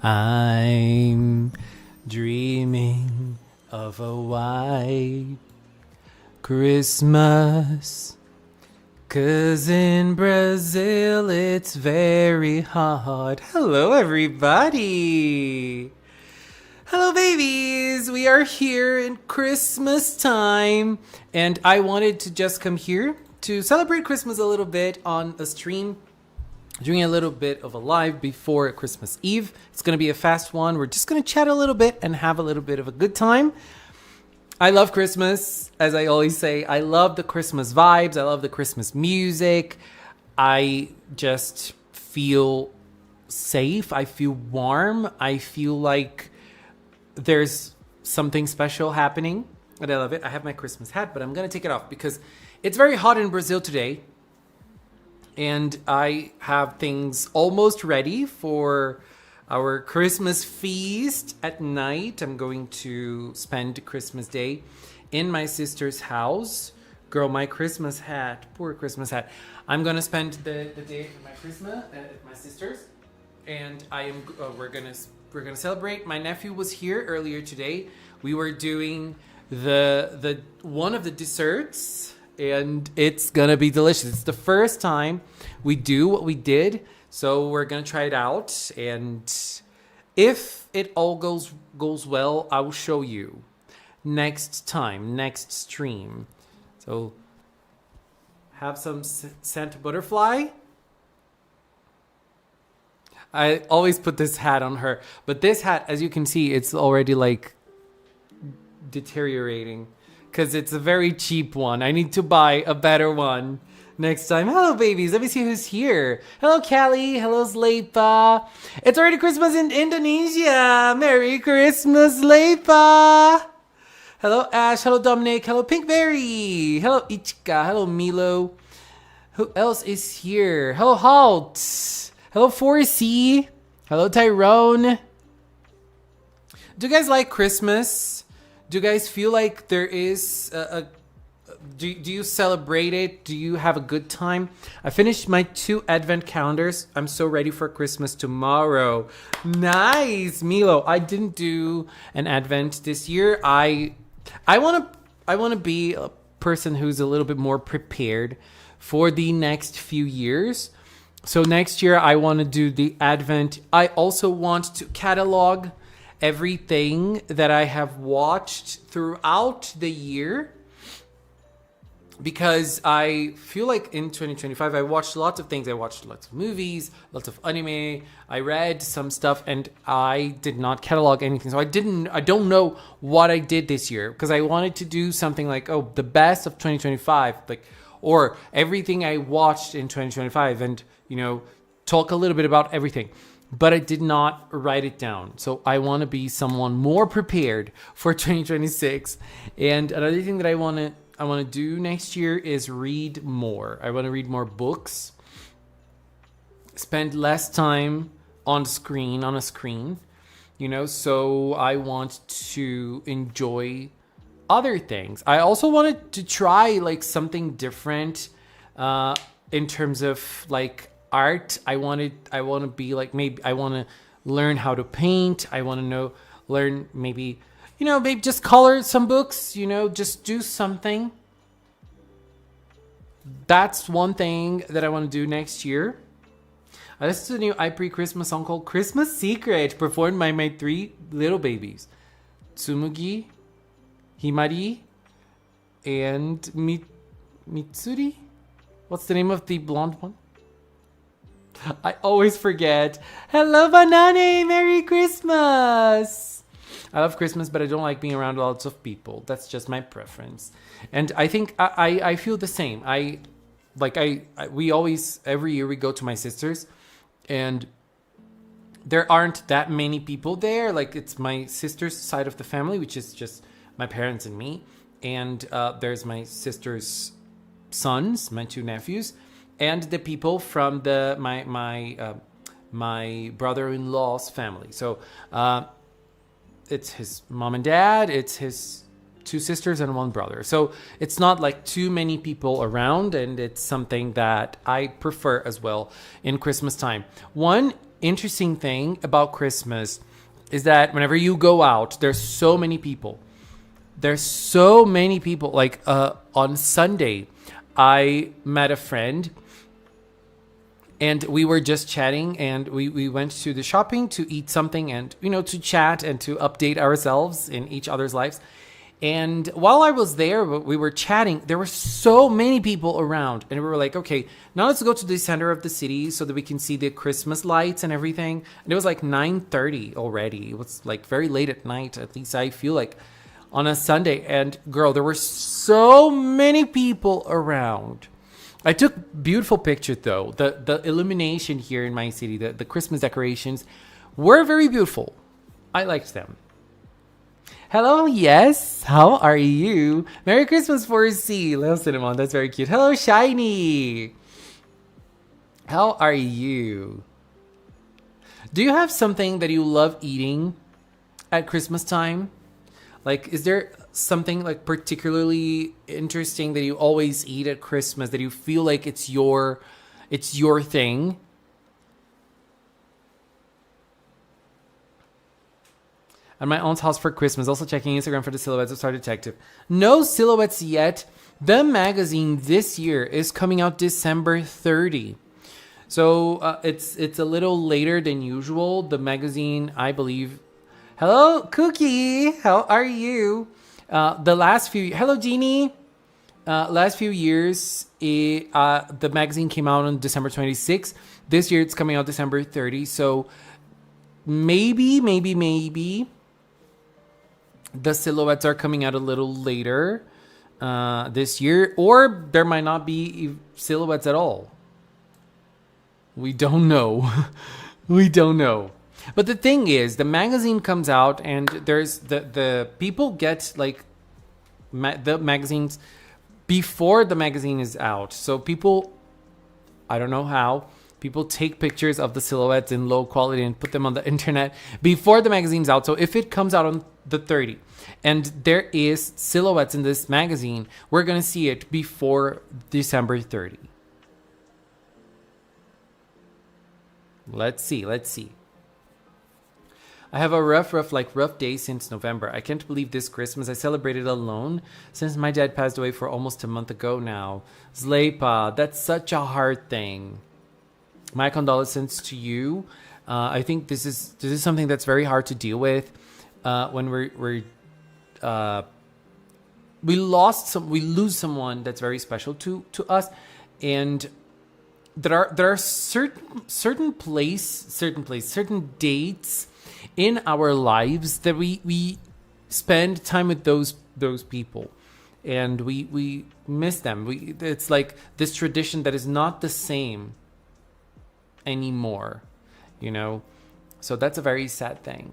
I'm dreaming of a white Christmas, 'cause in Brazil it's very hot. Hello, everybody. Hello, babies. We are here in Christmas time, and I wanted to just come here to celebrate Christmas a little bit on a stream, doing a little bit of a live before Christmas Eve. It's going to be a fast one. We're just going to chat a little bit and have a little bit of a good time. I love Christmas, as I always say. I love the Christmas vibes. I love the Christmas music. I just feel safe. I feel warm. I feel like there's something special happening, and I love it. I have my Christmas hat, but I'm going to take it off because it's very hot in Brazil today. And I have things almost ready for our Christmas feast at night. I'm going to spend Christmas Day in my sister's house. Girl, my Christmas hat, poor Christmas hat. I'm going to spend the day with my Christmas at my sister's, and we're going to celebrate. My nephew was here earlier today. We were doing the one of the desserts, and it's gonna be delicious. It's the first time we do what we did, so we're gonna try it out, and if it all goes well, I will show you next stream. So have some Santa butterfly. I always put this hat on her, but this hat, as you can see, it's already like deteriorating because it's a very cheap one. I need to buy a better one next time. Hello, babies. Let me see who's here. Hello, Callie. Hello, Sleipa. It's already Christmas in Indonesia. Merry Christmas, Sleipa. Hello, Ash. Hello, Dominic. Hello, Pinkberry. Hello, Ichika. Hello, Milo. Who else is here? Hello, Halt. Hello, 4C. Hello, Tyrone. Do you guys like Christmas? Do you guys feel like there is do you celebrate it? Do you have a good time? I finished my 2 advent calendars. I'm so ready for Christmas tomorrow. Nice, Milo. I didn't do an advent this year. I want to be a person who's a little bit more prepared for the next few years. So next year I want to do the advent. I also want to catalog everything that I have watched throughout the year, because I feel like in 2025 I watched lots of things. I watched lots of movies, lots of anime. I read some stuff, and I did not catalog anything. So I don't know what I did this year, because I wanted to do something like, the best of 2025, or everything I watched in 2025, and talk a little bit about everything. But I did not write it down. So I want to be someone more prepared for 2026. And another thing that I want to do next year is read more. I want to read more books. Spend less time on a screen. So I want to enjoy other things. I also wanted to try like something different in terms of like art. I want to be like, maybe I want to learn how to paint. I want to learn maybe just color some books, just do something. That's one thing that I want to do next year. I listened to the new iPre Christmas song called Christmas Secret, performed by my 3 little babies, Tsumugi, Himari, and Mitsuri. What's the name of the blonde one? I always forget. Hello, Banane. Merry Christmas. I love Christmas, but I don't like being around lots of people. That's just my preference. And I think I feel the same. We always, every year we go to my sister's, and there aren't that many people there. Like, it's my sister's side of the family, which is just my parents and me. And there's my sister's sons, my 2 nephews, and the people from my brother-in-law's family. So it's his mom and dad, it's his 2 sisters and 1 brother. So it's not like too many people around, and it's something that I prefer as well in Christmas time. One, interesting thing about Christmas is that whenever you go out, there's so many people. There's so many people. Like on Sunday, I met a friend and we were just chatting, and we went to the shopping to eat something and, to chat and to update ourselves in each other's lives. And while I was there, we were chatting, there were so many people around, and we were like, okay, now let's go to the center of the city so that we can see the Christmas lights and everything. And it was like 9:30 already. It was like very late at night, at least I feel like, on a Sunday. And girl, there were so many people around. I took beautiful pictures though. The illumination here in my city, the Christmas decorations were very beautiful. I liked them. Hello, yes. How are you? Merry Christmas, 4C. Little Cinnamon, that's very cute. Hello, Shiny. How are you? Do you have something that you love eating at Christmas time? Like, is there something like particularly interesting that you always eat at Christmas that you feel like it's your thing? At my aunt's house for Christmas, also checking Instagram for the silhouettes of Star Detective. No silhouettes yet. The magazine this year is coming out December 30. So it's a little later than usual. The magazine, I believe. Hello, Cookie. How are you? Hello, Jeannie. Last few years, the magazine came out on December 26th. This year, it's coming out December 30. So maybe the silhouettes are coming out a little later this year, or there might not be silhouettes at all. We don't know. We don't know. But the thing is, the magazine comes out, and there's the people get like the magazines before the magazine is out. So people, I don't know how, people take pictures of the silhouettes in low quality and put them on the internet before the magazine's out. So if it comes out on the 30 and there is silhouettes in this magazine, we're going to see it before December 30. Let's see. I have a rough day since November. I can't believe this Christmas I celebrated alone since my dad passed away for almost a month ago now. Zlepa, that's such a hard thing. My condolences to you. I think this is something that's very hard to deal with when we lose someone that's very special to us, and there are certain dates in our lives that we spend time with those people, and we miss them. It's like this tradition that is not the same anymore, so that's a very sad thing.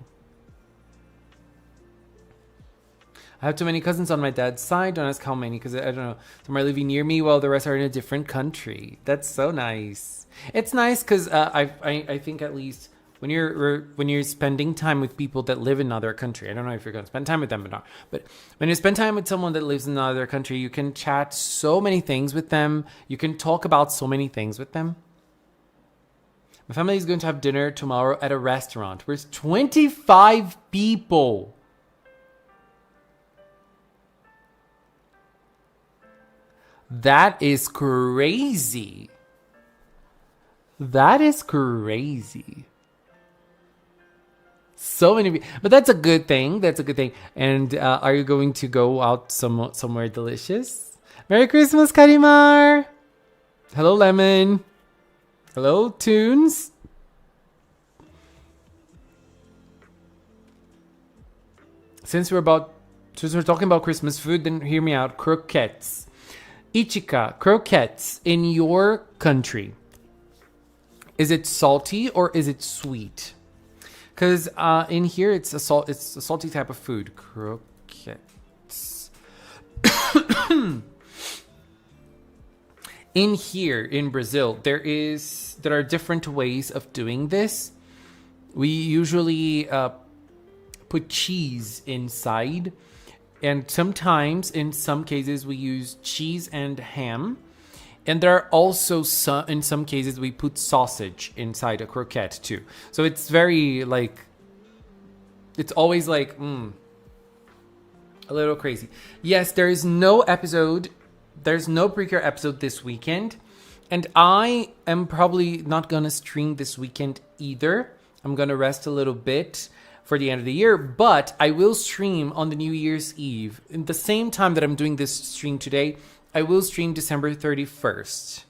I have too many cousins on my dad's side. Don't ask how many, because I don't know. Some are living near me while the rest are in a different country. That's so nice. It's nice because I think at least when you're spending time with people that live in another country, I don't know if you're going to spend time with them or not, but when you spend time with someone that lives in another country, you can chat so many things with them. You can talk about so many things with them. My family is going to have dinner tomorrow at a restaurant. We're 25 people. That is crazy. So many people. But that's a good thing. And are you going to go out somewhere delicious? Merry Christmas, Karimar. Hello, Lemon. Hello, Tunes. Since we're talking about Christmas food, then hear me out. Croquettes. Ichika, croquettes in your country. Is it salty or is it sweet? Because in here it's a salty type of food. Croquettes. In here in Brazil, there are different ways of doing this. We usually put cheese inside. And sometimes, in some cases, we use cheese and ham. And there are also some, in some cases, we put sausage inside a croquette too. So it's very like, it's always like, a little crazy. Yes, there is no episode. There's no Precure episode this weekend. And I am probably not going to stream this weekend either. I'm going to rest a little bit for the end of the year. But I will stream on the New Year's Eve. In the same time that I'm doing this stream today, I will stream December 31st.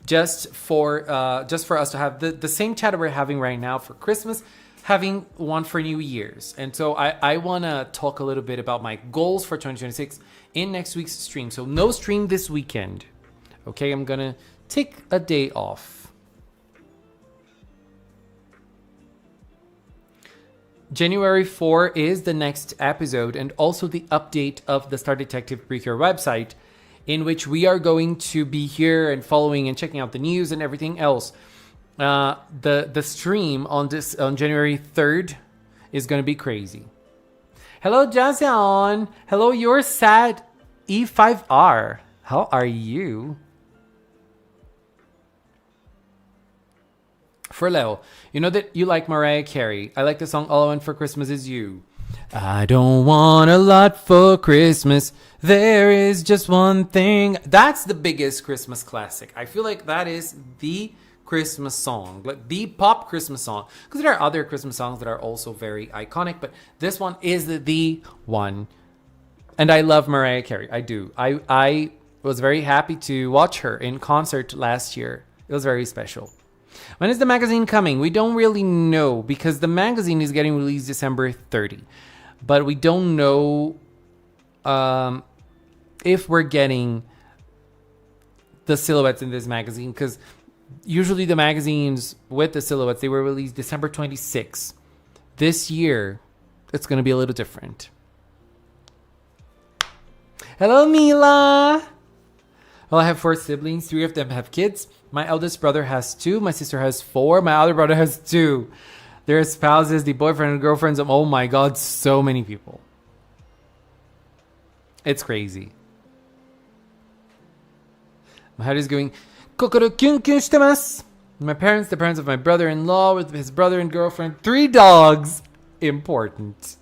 Just for us to have the same chat we're having right now for Christmas, having one for New Year's. And so I want to talk a little bit about my goals for 2026 in next week's stream. So no stream this weekend. Okay, I'm going to take a day off. January 4 is the next episode and also the update of the Star Detective Precure website, in which we are going to be here and following and checking out the news and everything else. The stream on January 3rd is going to be crazy. Hello, Jason. Hello, your sad E5R. How are you? For Leo, you know that you like Mariah Carey. I like the song All I Want for Christmas Is You. I don't want a lot for Christmas. There is just one thing. That's the biggest Christmas classic. I feel like that is the Christmas song, like the pop Christmas song. Because there are other Christmas songs that are also very iconic, but this one is the one. And I love Mariah Carey. I do. I was very happy to watch her in concert last year. It was very special. When is the magazine coming? We don't really know, because the magazine is getting released December 30. But we don't know if we're getting the silhouettes in this magazine, because usually the magazines with the silhouettes, they were released December 26. This year, it's going to be a little different. Hello, Mila. Well, I have 4 siblings. 3 of them have kids. My eldest brother has 2. My sister has 4. My other brother has 2. Their spouses, the boyfriend and girlfriends. Oh my God, so many people. It's crazy. My head is going, kokoro kyun kyun shitemasu. My parents, the parents of my brother-in-law with his brother and girlfriend. 3 dogs. Important.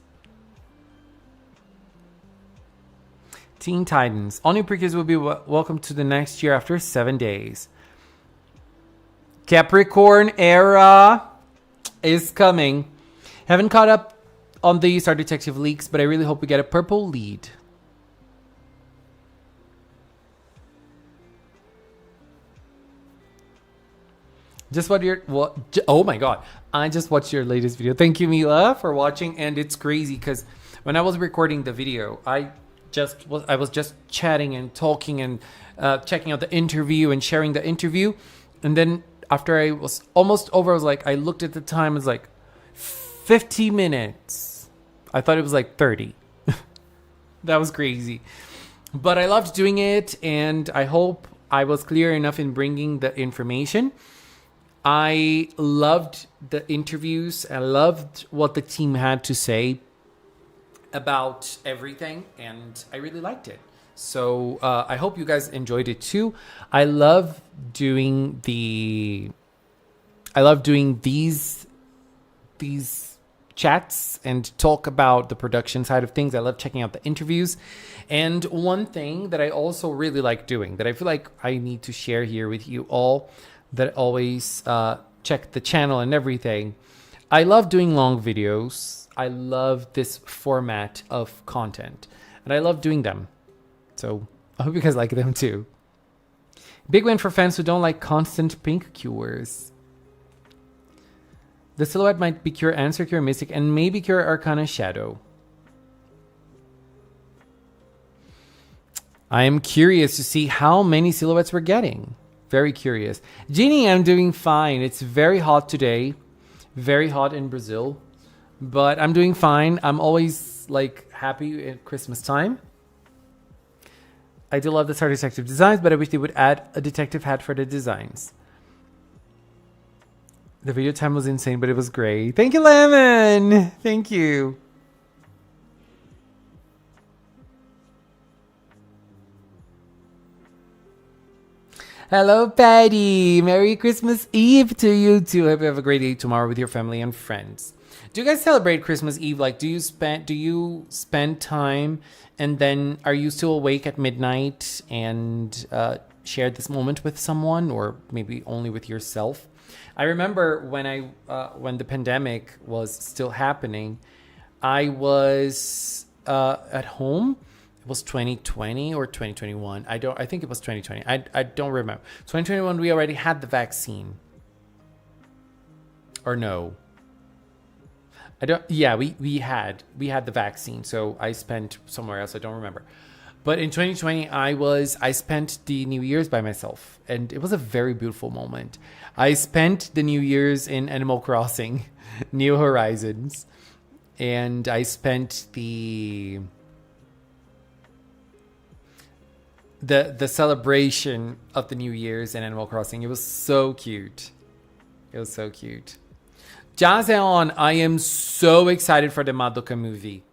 Teen Titans. All new Precures will be welcome to the next year after 7 days. Capricorn era is coming. Haven't caught up on the Star Detective leaks, but I really hope we get a purple lead. Just what your oh my God! I just watched your latest video. Thank you, Mila, for watching. And it's crazy because when I was recording the video, I was just chatting and talking and checking out the interview and sharing the interview, and then after I was almost over, I was like, I looked at the time, it was like 50 minutes. I thought it was like 30. That was crazy. But I loved doing it, and I hope I was clear enough in bringing the information. I loved the interviews. I loved what the team had to say about everything, and I really liked it. So I hope you guys enjoyed it too. I love doing these chats and talk about the production side of things. I love checking out the interviews. And one thing that I also really like doing, that I feel like I need to share here with you all, that always check the channel and everything. I love doing long videos. I love this format of content, and I love doing them. So I hope you guys like them too. Big win for fans who don't like constant pink cures. The silhouette might be Cure Answer, Cure Mystic, and maybe Cure Arcana Shadow. I am curious to see how many silhouettes we're getting. Very curious. Jeannie, I'm doing fine. It's very hot today. Very hot in Brazil. But I'm doing fine. I'm always like happy at Christmas time. I do love the Star Detective designs, but I wish they would add a detective hat for the designs. The video time was insane, but it was great. Thank you, Lemon. Thank you. Hello, Patty. Merry Christmas Eve to you too. Hope you have a great day tomorrow with your family and friends. Do you guys celebrate Christmas Eve? Like, do you spend time, and then are you still awake at midnight and share this moment with someone, or maybe only with yourself? I remember when the pandemic was still happening, I was at home. It was 2020 or 2021. I think it was 2020. I don't remember. 2021, we already had the vaccine. Or no. I don't. Yeah, we had the vaccine. So I spent somewhere else. I don't remember. But in 2020, I spent the New Year's by myself, and it was a very beautiful moment. I spent the New Year's in Animal Crossing, New Horizons, and I spent the celebration of the New Year's in Animal Crossing. It was so cute. It was so cute. Jazeon, I am so excited for the Madoka movie.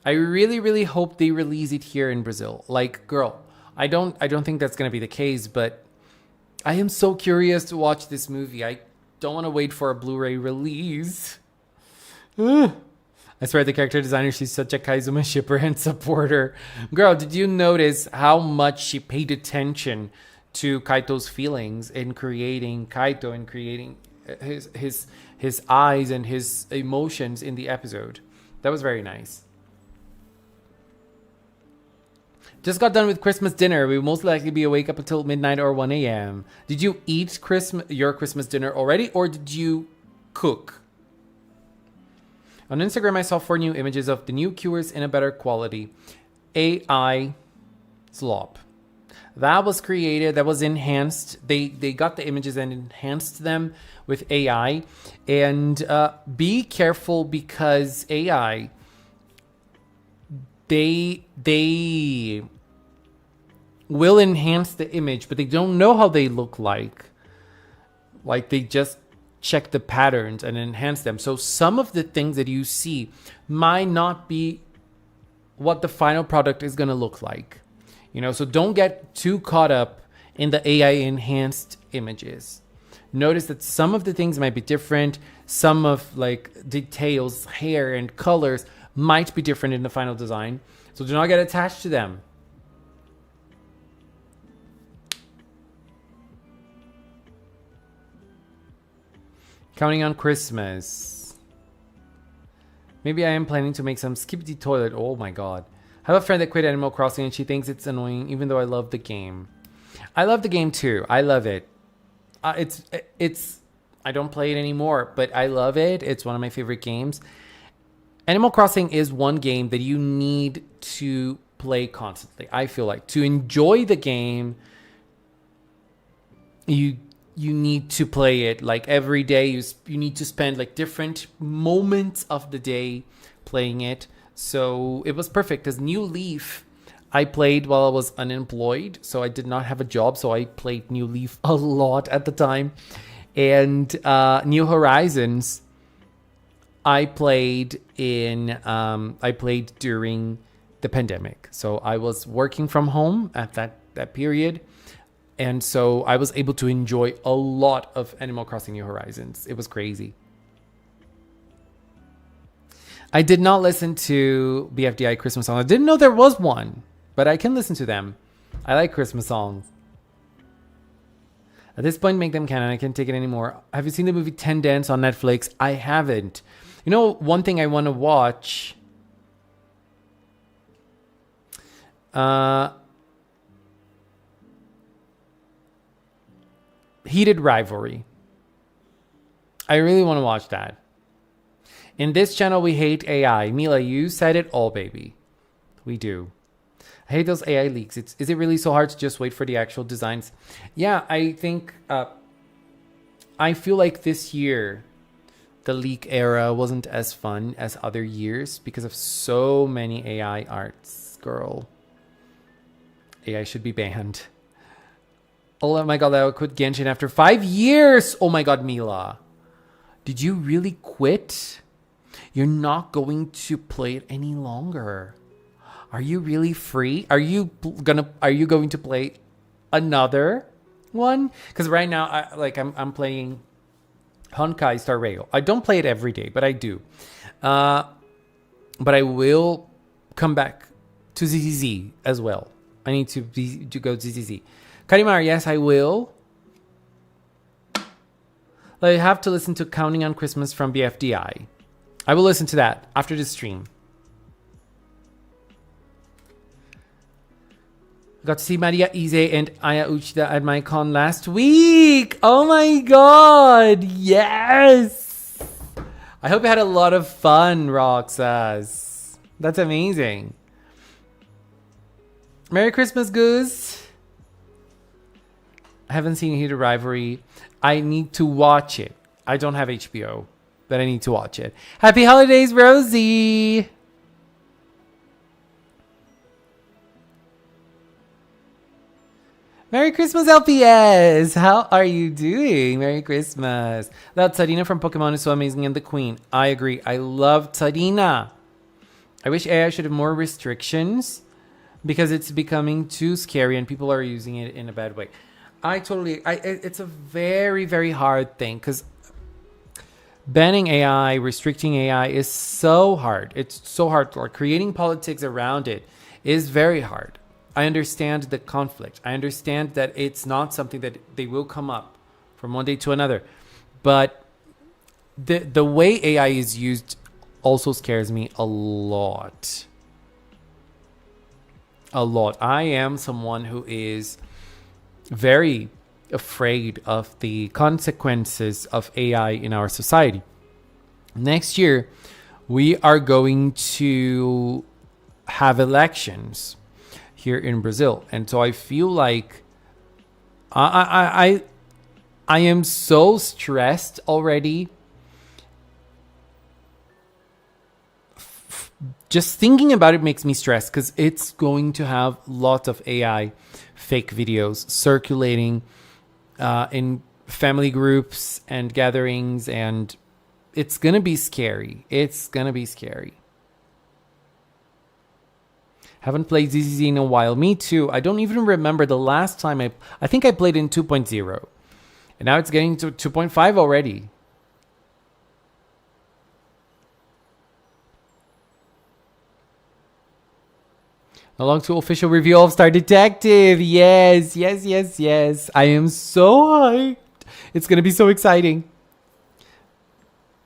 I really, really hope they release it here in Brazil. Like, girl, I don't think that's gonna be the case, but I am so curious to watch this movie. I don't want to wait for a Blu-ray release. I swear, the character designer, she's such a Kaizuma shipper and supporter. Girl, did you notice how much she paid attention to Kaito's feelings in creating Kaito and creating his eyes and his emotions in the episode? That was very nice. Just got done with Christmas dinner. We will most likely be awake up until midnight or 1 a.m. Did you eat your Christmas dinner already, or did you cook? On Instagram, I saw 4 new images of the new cures in a better quality. AI slop. That was created, that was enhanced. They got the images and enhanced them with AI. And be careful, because AI, they will enhance the image, but they don't know how they look like. Like, they just check the patterns and enhance them. So some of the things that you see might not be what the final product is going to look like. You know, so don't get too caught up in the AI enhanced images. Notice that some of the things might be different. Some of, like, details, hair and colors might be different in the final design. So do not get attached to them. Counting on Christmas. Maybe I am planning to make some Skibidi Toilet. Oh my god. I have a friend that quit Animal Crossing and she thinks it's annoying even though I love the game. I love the game too. I love it. It's I don't play it anymore, but I love it. It's one of my favorite games. Animal Crossing is one game that you need to play constantly. I feel like to enjoy the game, you need to play it like every day. You need to spend like different moments of the day playing it. So it was perfect, because New Leaf I played while I was unemployed, so I did not have a job, so I played New Leaf a lot at the time. And New Horizons I played during the pandemic. So I was working from home at that period. And so I was able to enjoy a lot of Animal Crossing New Horizons. It was crazy. I did not listen to BFDI Christmas songs. I didn't know there was one, but I can listen to them. I like Christmas songs. At this point, make them canon. I can't take it anymore. Have you seen the movie 10 Dance on Netflix? I haven't. You know, one thing I want to watch... Heated Rivalry. I really want to watch that. In this channel, we hate AI. Mila, you said it all, baby. We do. I hate those AI leaks. Is it really so hard to just wait for the actual designs? Yeah, I think... I feel like this year, the leak era wasn't as fun as other years because of so many AI arts, girl. AI should be banned. Oh my god, I would quit Genshin after 5 years. Oh my god, Mila. Did you really quit? You're not going to play it any longer. Are you really free? Are you going to play another one, because right now I'm playing Honkai Star Rail. I don't play it every day, but I do. But I will come back to ZZZ as well. I need to go to ZZZ. Karimar, yes, I will. I have to listen to Counting on Christmas from BFDI. I will listen to that after the stream. Got to see Maria Ize and Aya Uchida at my con last week. Oh my god, yes! I hope you had a lot of fun, Roxas. That's amazing. Merry Christmas, Goose. I haven't seen Hidden Rivalry. I need to watch it. I don't have HBO, but I need to watch it. Happy holidays, Rosie. Merry Christmas, LPS. How are you doing? Merry Christmas. That Tsarina from Pokemon is so amazing, and the Queen. I agree. I love Tsarina. I wish AI should have more restrictions because it's becoming too scary and people are using it in a bad way. It's a very, very hard thing because banning AI, restricting AI is so hard. It's so hard. Like creating politics around it is very hard. I understand the conflict. I understand that it's not something that they will come up from one day to another. But the way AI is used also scares me a lot. A lot. I am someone who is very afraid of the consequences of AI in our society. Next year, we are going to have elections here in Brazil, and so I feel like I am so stressed already. Just thinking about it makes me stressed because it's going to have lots of AI fake videos circulating in family groups and gatherings, and it's gonna be scary. It's gonna be scary. Haven't played ZZZ in a while. Me too. I don't even remember the last time I think I played in 2.0. And now it's getting to 2.5 already. Along to official reveal of Star Detective. Yes. I am so hyped. It's going to be so exciting.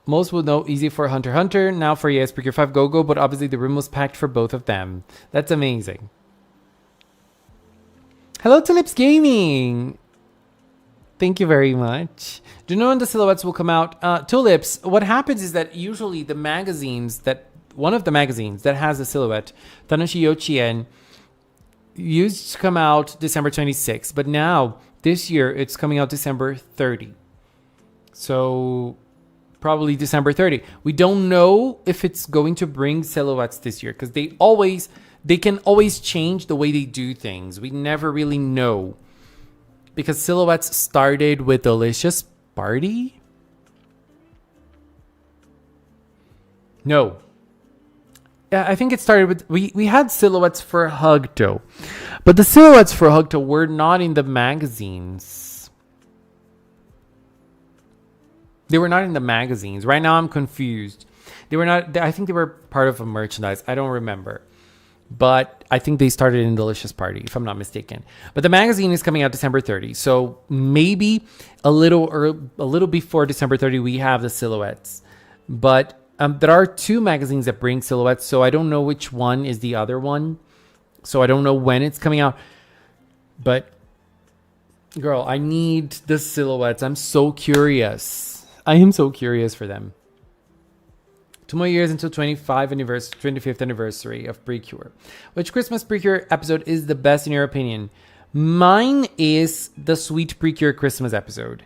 Most will know easy for Hunter x Hunter, now for Yes Precure 5 Go-Go, but obviously the room was packed for both of them. That's amazing. Hello, Tulips Gaming. Thank you very much. Do you know when the silhouettes will come out? Tulips, what happens is that usually the magazines that, one of the magazines that has a silhouette, Tanoshi Yochien, used to come out December 26th, but now, this year, it's coming out December 30. So probably December 30. We don't know if it's going to bring silhouettes this year because they can always change the way they do things. We never really know because silhouettes started with Delicious Party. No. Yeah, I think it started with we had silhouettes for Hugto, but the silhouettes for Hugto were not in the magazines. They were not in the magazines. Right now I'm confused. They were not, I think they were part of a merchandise. I don't remember. But I think they started in Delicious Party, if I'm not mistaken. But the magazine is coming out December 30. So maybe a little before December 30, we have the silhouettes. But there are two magazines that bring silhouettes. So I don't know which one is the other one. So I don't know when it's coming out. But girl, I need the silhouettes. I'm so curious. I am so curious for them. 2 more years until 25th anniversary of Precure. Which Christmas Precure episode is the best in your opinion? Mine is the Sweet Precure Christmas episode.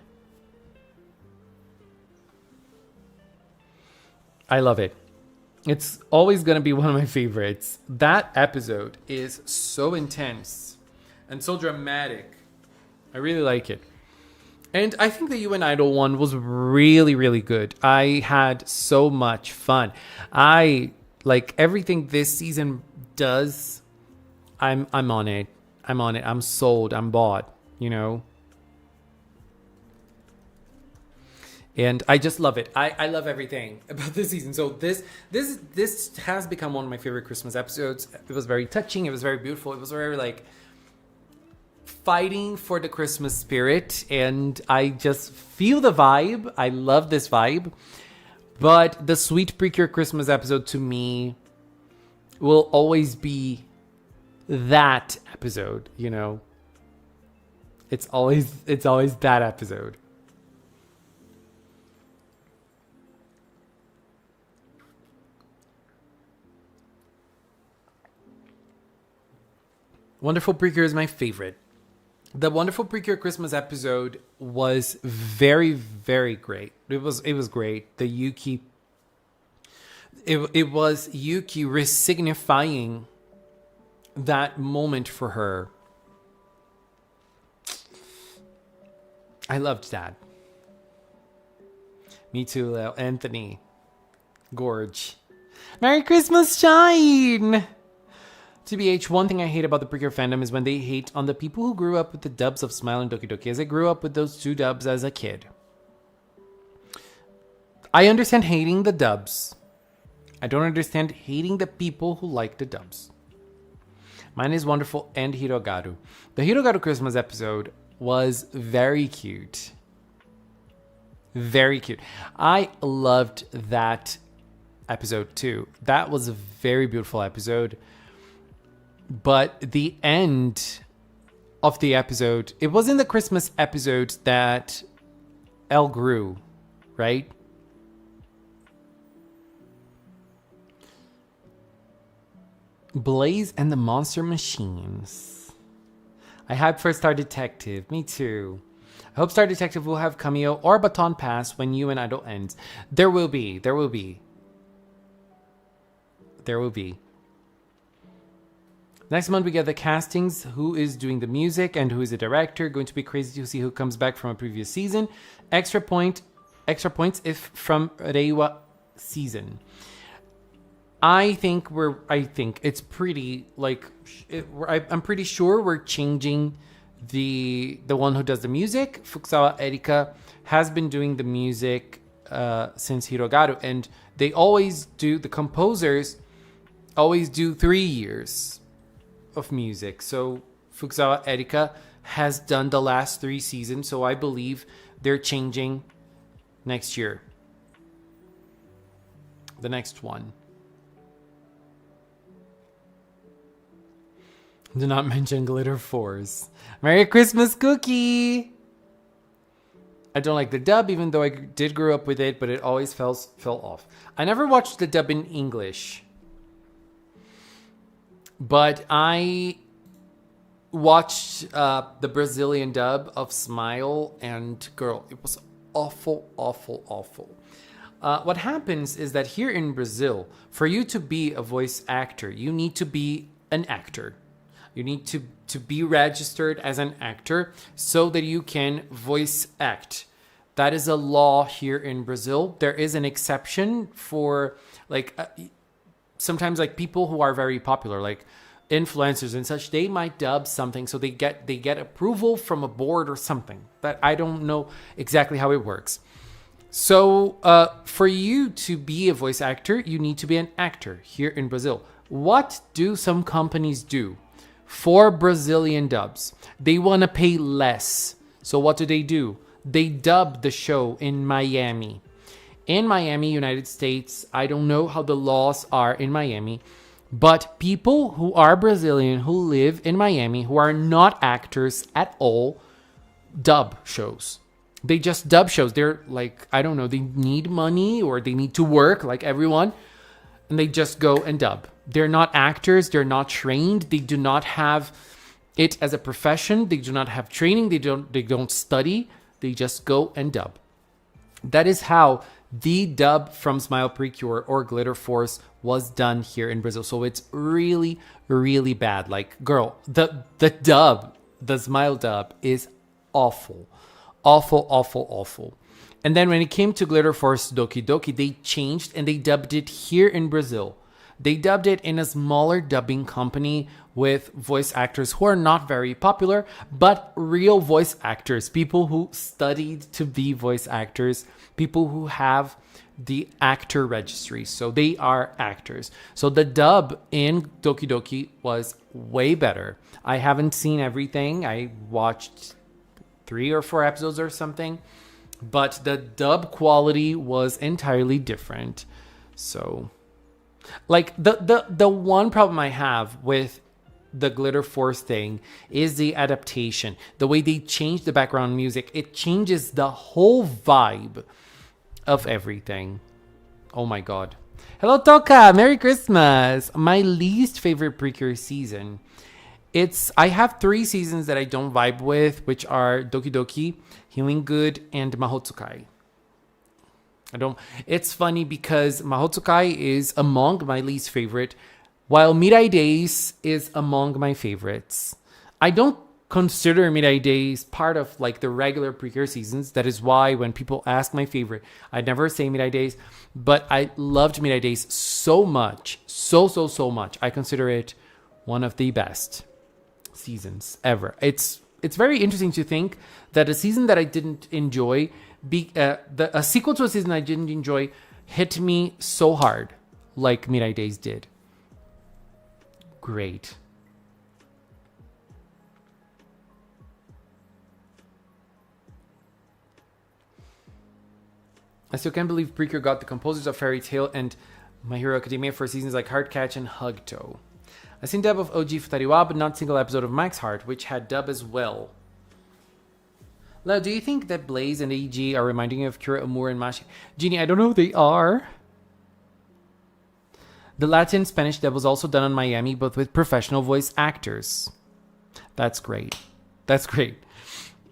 I love it. It's always going to be one of my favorites. That episode is so intense and so dramatic. I really like it. And I think the UN Idol one was really, really good. I had so much fun. I like everything this season does. I'm on it. I'm sold. I'm bought, you know. And I just love it. I love everything about this season. So this has become one of my favorite Christmas episodes. It was very touching. It was very beautiful. It was very like fighting for the Christmas spirit, and I just feel the vibe. I love this vibe. But the Sweet Precure Christmas episode to me will always be that episode, you know. It's always that episode. Wonderful Precure is my favorite. The Wonderful Precure Christmas episode was very, very great. It was great. The Yuki. It was Yuki resignifying that moment for her. I loved that. Me too, Lil. Anthony. Gorge. Merry Christmas, Shine! TBH, one thing I hate about the Precure fandom is when they hate on the people who grew up with the dubs of Smile and Doki Doki, as I grew up with those two dubs as a kid. I understand hating the dubs. I don't understand hating the people who like the dubs. Mine is Wonderful and Hirogaru. The Hirogaru Christmas episode was very cute. Very cute. I loved that episode too. That was a very beautiful episode. But the end of the episode, it was in the Christmas episode that Elle grew, right? Blaze and the Monster Machines. I hype for Star Detective. Me too. I hope Star Detective will have cameo or baton pass when You and Idol ends. There will be. There will be. There will be. Next month we get the castings, who is doing the music and who is the director. Going to be crazy to see who comes back from a previous season. Extra points if from Reiwa season. I think it's pretty like I'm pretty sure we're changing the one who does the music. Fukuzawa Erika has been doing the music since Hirogaru, and they always do, the composers always do 3 years of music. So Fukuzawa Erika has done the last 3 seasons, so I believe they're changing next year. The next one. Do not mention Glitter Force. Merry Christmas, Cookie! I don't like the dub, even though I did grow up with it, but it always fell off. I never watched the dub in English. But I watched the Brazilian dub of Smile, and girl, it was awful, awful, awful. What happens is that here in Brazil, for you to be a voice actor, you need to be an actor. You need to be registered as an actor so that you can voice act. That is a law here in Brazil. There is an exception for like sometimes like people who are very popular, like influencers and such, they might dub something, so they get approval from a board or something. But I don't know exactly how it works. So for you to be a voice actor, you need to be an actor here in Brazil. What do some companies do for Brazilian dubs? They want to pay less. So what do? They dub the show in Miami. In Miami, United States, I don't know how the laws are in Miami, but people who are Brazilian, who live in Miami, who are not actors at all, dub shows. They just dub shows. They're like, I don't know, they need money or they need to work like everyone, and they just go and dub. They're not actors. They're not trained. They do not have it as a profession. They do not have training. They don't study. They just go and dub. That is how the dub from Smile Precure or Glitter Force was done here in Brazil. So it's really, really bad. Like, girl, the dub, the Smile dub is awful. Awful, awful, awful. And then when it came to Glitter Force Doki Doki, they changed and they dubbed it here in Brazil. They dubbed it in a smaller dubbing company with voice actors who are not very popular, but real voice actors, people who studied to be voice actors, people who have the actor registry. So they are actors. So the dub in Doki Doki was way better. I haven't seen everything. I watched 3 or 4 episodes or something, but the dub quality was entirely different. So like the one problem I have with the Glitter Force thing is the adaptation. The way they change the background music, it changes the whole vibe of everything. Oh my god. Hello Toka, Merry Christmas. My least favorite Precure season. I have 3 seasons that I don't vibe with, which are Doki Doki, Healing Good, and Mahotsukai. It's funny because Mahotsukai is among my least favorite, while Mirai Days is among my favorites. I don't consider Mirai Days part of like the regular Precure seasons. That is why when people ask my favorite, I never say Mirai Days, but I loved Mirai Days so much, so much. I consider it one of the best seasons ever. It's very interesting to think that a season that I didn't enjoy, a sequel to a season I didn't enjoy, hit me so hard like Mirai Days did. Great. I still can't believe Precure got the composers of Fairy Tail and My Hero Academia for seasons like Heartcatch and Hugto. I've seen dub of OG Futariwa, but not a single episode of Max Heart, which had dub as well. Leo, do you think that Blaze and AG are reminding you of Kira Amur and Mashi? Genie, I don't know who they are. The Latin Spanish dub was also done on Miami, but with professional voice actors. That's great. That's great.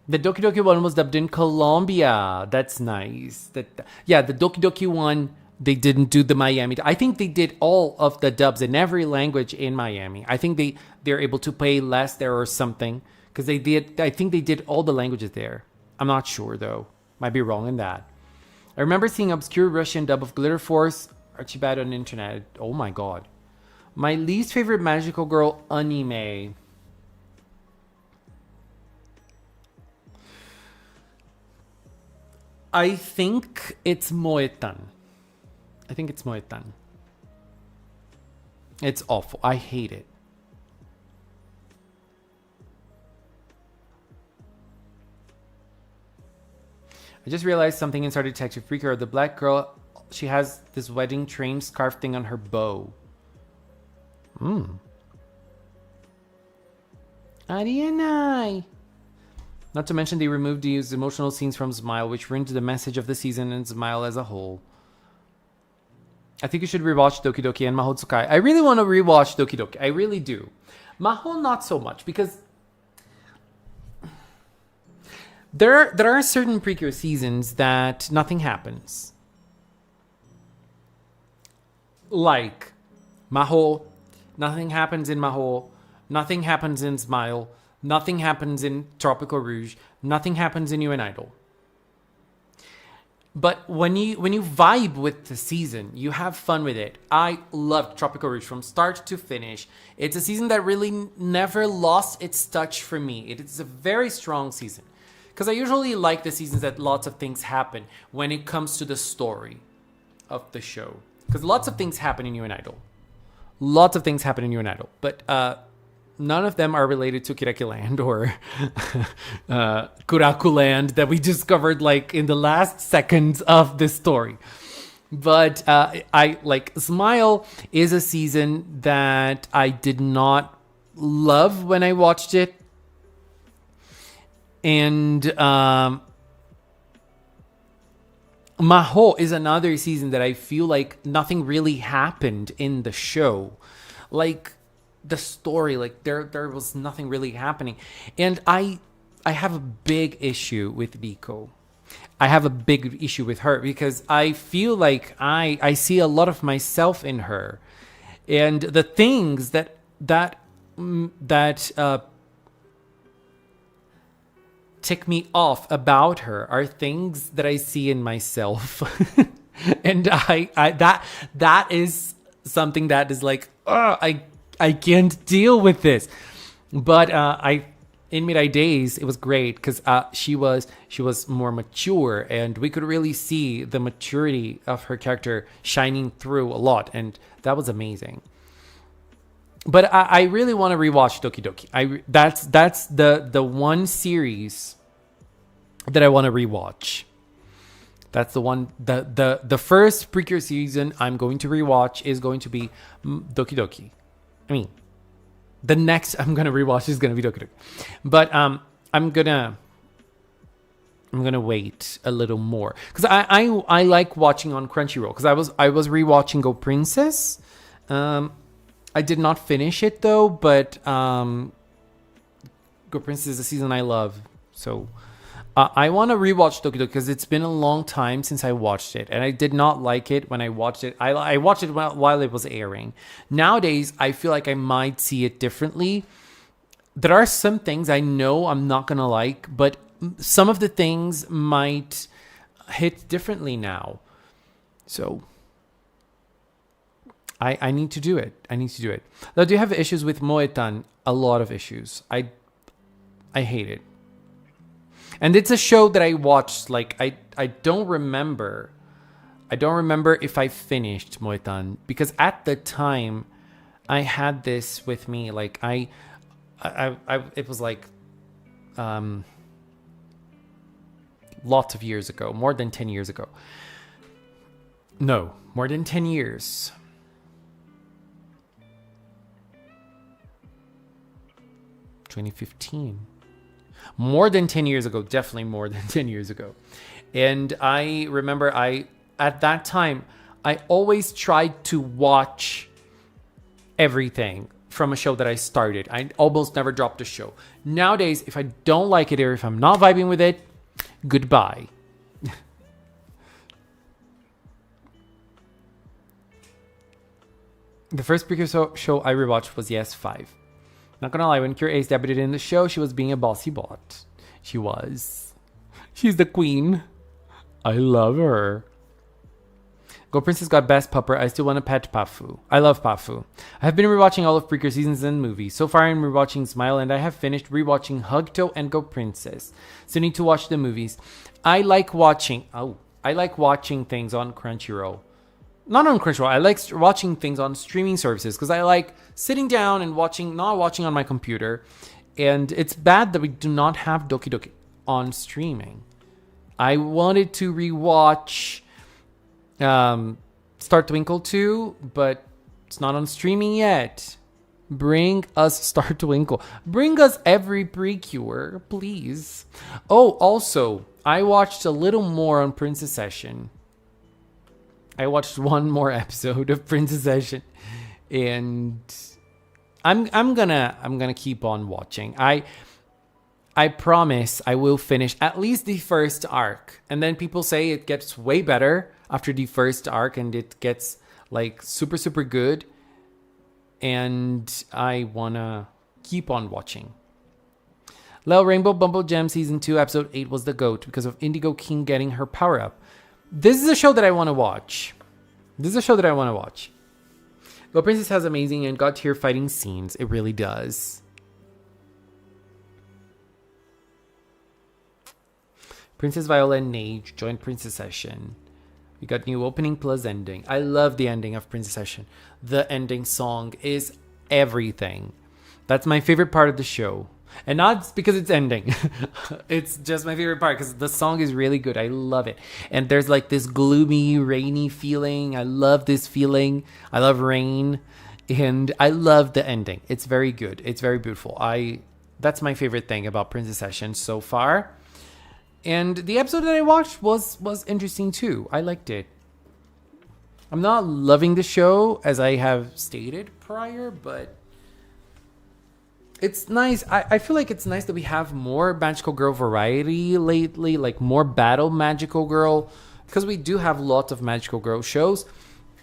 The Doki Doki one was dubbed in Colombia. That's nice. The Doki Doki one, they didn't do the Miami. I think they did all of the dubs in every language in Miami. I think they're able to pay less there or something, because I think they did all the languages there. I'm not sure though. Might be wrong in that. I remember seeing obscure Russian dub of Glitter Force Archibald on the internet. Oh my god. My least favorite magical girl anime. I think it's Moetan. It's awful. I hate it. I just realized something inside Detective Precure. The black girl, she has this wedding train scarf thing on her bow. Arianai. Not to mention they removed these emotional scenes from Smile, which ruined the message of the season and Smile as a whole. I think you should rewatch Doki Doki and Mahotsukai. I really want to rewatch Doki Doki. I really do. Maho, not so much, because there are certain Precure seasons that nothing happens. Like Maho, nothing happens in Maho, nothing happens in Smile, nothing happens in Tropical Rouge, nothing happens in UN Idol. But when you vibe with the season, you have fun with it. I loved Tropical Rouge from start to finish. It's a season that really never lost its touch for me. It is a very strong season. Because I usually like the seasons that lots of things happen when it comes to the story of the show. Because lots of things happen in UN Idol. But none of them are related to Kiraki Land or Kuraku Land that we discovered like in the last seconds of this story. But I like Smile is a season that I did not love when I watched it. And Maho is another season that I feel like nothing really happened in the show. Like the story, like there was nothing really happening. And I have a big issue with Biko. I have a big issue with her because I feel like I see a lot of myself in her. And the things that tick me off about her are things that I see in myself. And that is something that is like, oh, I can't deal with this. But I in Midnight Days, it was great because she was more mature, and we could really see the maturity of her character shining through a lot, and that was amazing. But I really want to rewatch Doki Doki. That's the one series that I want to rewatch. That's the one. The first Precure season I'm going to rewatch is going to be Doki Doki. I mean, the next I'm gonna rewatch is gonna be Doki Doki. But I'm gonna wait a little more because I like watching on Crunchyroll because I was rewatching Go Princess. I did not finish it though, but Go Princess is a season I love, so. I want to rewatch Doki Doki because it's been a long time since I watched it, and I did not like it when I watched it. I watched it while it was airing. Nowadays, I feel like I might see it differently. There are some things I know I'm not going to like, but some of the things might hit differently now. So, I need to do it. I need to do it. Now, do you have issues with Moetan? A lot of issues. I hate it. And it's a show that I watched, like, I don't remember. I don't remember if I finished Moetan. Because at the time, I had this with me. Like, I it was like, lots of years ago. More than 10 years ago. No, more than 10 years. (2015) More than 10 years ago, definitely more than 10 years ago. And I remember at that time, I always tried to watch everything from a show that I started. I almost never dropped a show. Nowadays, if I don't like it or if I'm not vibing with it, goodbye. The first Precure show I rewatched was Yes 5. Not gonna lie, when Cure Ace debuted in the show, she was being a bossy bot. She was. She's the queen. I love her. Go Princess got best pupper. I still want to pet Pafu. I love Pafu. I have been rewatching all of Precure seasons and movies. So far I'm rewatching Smile, and I have finished rewatching Hugto and Go Princess. So need to watch the movies. I like watching things on Crunchyroll. Not on Crunchyroll. I like watching things on streaming services because I like sitting down and not watching on my computer. And it's bad that we do not have Doki Doki on streaming. I wanted to rewatch Star Twinkle 2, but it's not on streaming yet. Bring us Star Twinkle. Bring us every Precure, please. Oh, also, I watched a little more on Princess Session. I watched one more episode of Princess Session, and I'm gonna keep on watching. I promise I will finish at least the first arc, and then people say it gets way better after the first arc, and it gets like super super good, and I wanna keep on watching. Lel Rainbow Bumble Gem Season 2 Episode 8 was the GOAT because of Indigo King getting her power up. This is a show that I want to watch. Go Princess has amazing and god tier fighting scenes. It really does. Princess Viola and Nage joined Princess Session. We got new opening plus ending. I love the ending of Princess Session. The ending song is everything. That's my favorite part of the show. And not because it's ending. It's just my favorite part because the song is really good. I love it. And there's like this gloomy, rainy feeling. I love this feeling. I love rain. And I love the ending. It's very good. It's very beautiful. That's my favorite thing about Princess Session so far. And the episode that I watched was interesting too. I liked it. I'm not loving the show as I have stated prior, but it's nice. I feel like it's nice that we have more Magical Girl variety lately, like more battle Magical Girl, because we do have lots of Magical Girl shows.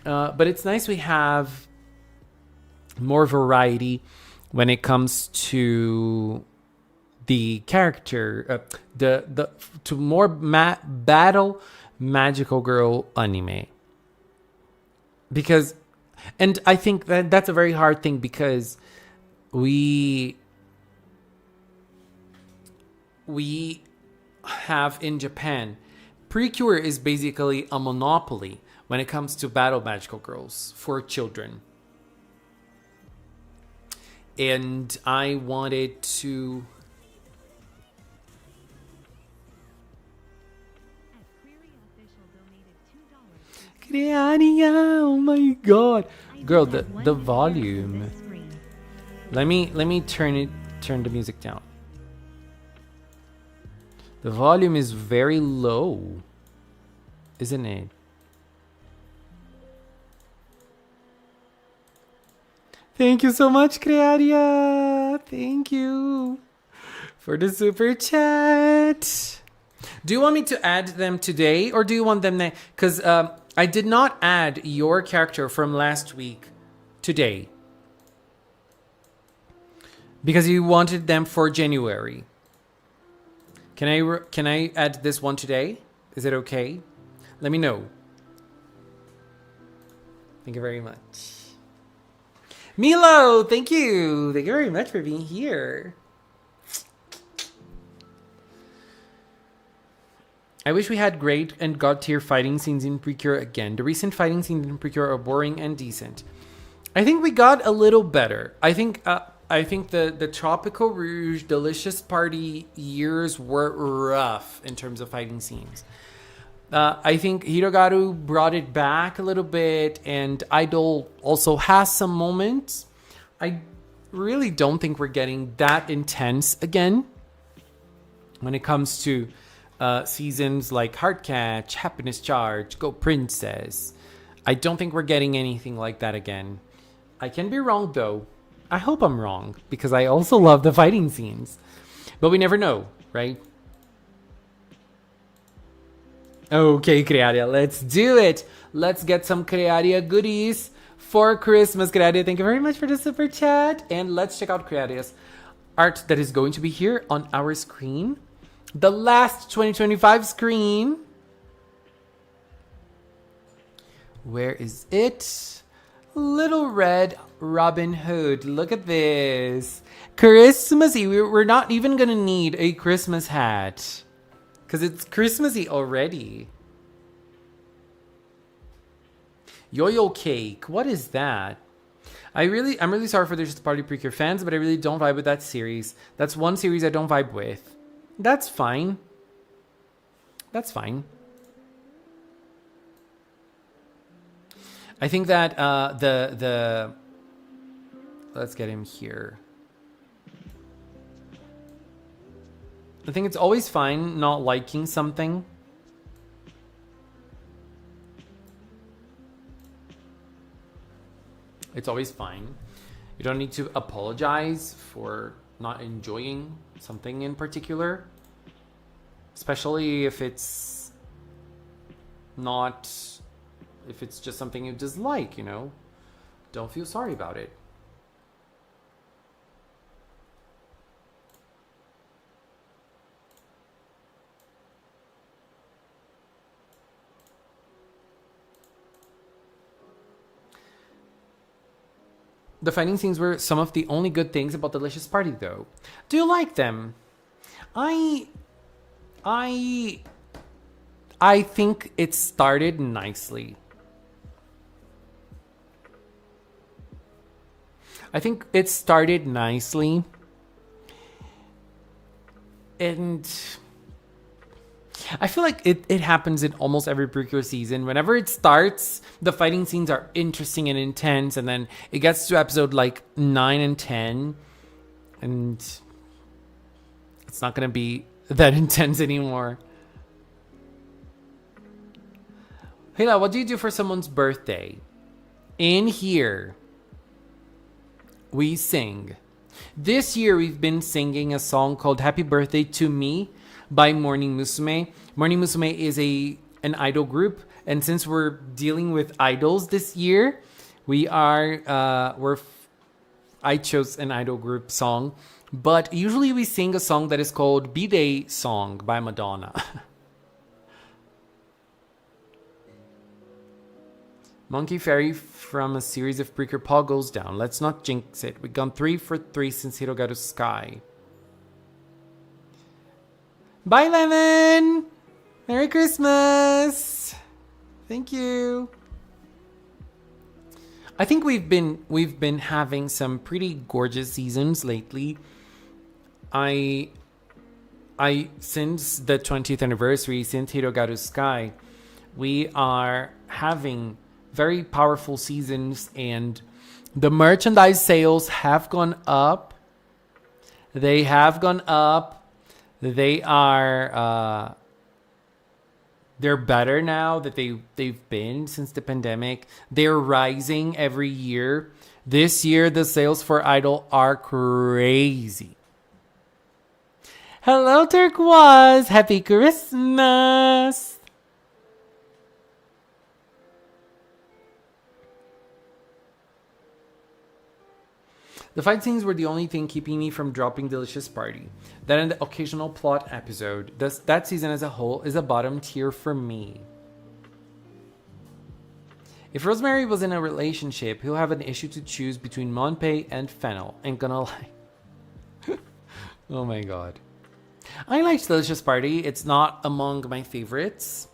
But it's nice we have more variety when it comes to the character, to more battle Magical Girl anime. Because And I think that that's a very hard thing because we have in Japan, Precure is basically a monopoly when it comes to battle magical girls for children. And I wanted to... Crearia, oh my god. Girl, the volume. Let me turn the music down. The volume is very low, isn't it? Thank you so much, Crearia. Thank you for the super chat. Do you want me to add them today or do you want them next? Because I did not add your character from last week today. Because you wanted them for January. Can I add this one today? Is it okay? Let me know. Thank you very much. Milo, thank you. Thank you very much for being here. I wish we had great and god tier fighting scenes in Precure again. The recent fighting scenes in Precure are boring and decent. I think we got a little better. I think the Tropical Rouge Delicious Party years were rough in terms of fighting scenes. I think Hirogaru brought it back a little bit, and Idol also has some moments. I really don't think we're getting that intense again when it comes to seasons like Heart Catch, Happiness Charge, Go Princess. I don't think we're getting anything like that again. I can be wrong though. I hope I'm wrong because I also love the fighting scenes. But we never know, right? Okay, Crearia, let's do it. Let's get some Crearia goodies for Christmas. Crearia, thank you very much for the super chat. And let's check out Crearia's art that is going to be here on our screen. The last 2025 screen. Where is it? Little Red Robin Hood. Look at this. Christmassy. We're not even going to need a Christmas hat. Because it's Christmassy already. Yo-Yo Cake. What is that? I'm really sorry for Delicious Party Precure fans, but I really don't vibe with that series. That's one series I don't vibe with. That's fine. That's fine. I think that let's get him here. I think it's always fine not liking something. It's always fine. You don't need to apologize for not enjoying something in particular. Especially if it's not... if it's just something you dislike, you know? Don't feel sorry about it. The fighting scenes were some of the only good things about Delicious Party, though. Do you like them? I think it started nicely. I think it started nicely. And I feel like it happens in almost every Precure season. Whenever it starts, the fighting scenes are interesting and intense, and then it gets to episode like 9 and 10, and it's not going to be that intense anymore. Hela, what do you do for someone's birthday? In here, we sing. This year, we've been singing a song called Happy Birthday to Me by Morning Musume. Morning Musume is an idol group, and since we're dealing with idols this year, I chose an idol group song, but usually we sing a song that is called B-Day Song by Madonna. Monkey Fairy from a series of Precure Paul goes down. Let's not jinx it. We've gone 3 for 3 since Hirogaru Sky. Bye, Lemon! Merry Christmas! Thank you. I think we've been having some pretty gorgeous seasons lately. I since the 20th anniversary, since Hirogaru Sky, we are having very powerful seasons, and the merchandise sales have gone up. They have gone up. They are they're better now that they've been since the pandemic. They're rising every year. This year the sales for Idol are crazy. Hello, Turquoise. Happy Christmas. The fight scenes were the only thing keeping me from dropping Delicious Party. That and the occasional plot episode. That season as a whole is a bottom tier for me. If Rosemary was in a relationship, he'll have an issue to choose between Monpei and Fennel. Ain't gonna lie. Oh my god. I liked Delicious Party. It's not among my favorites,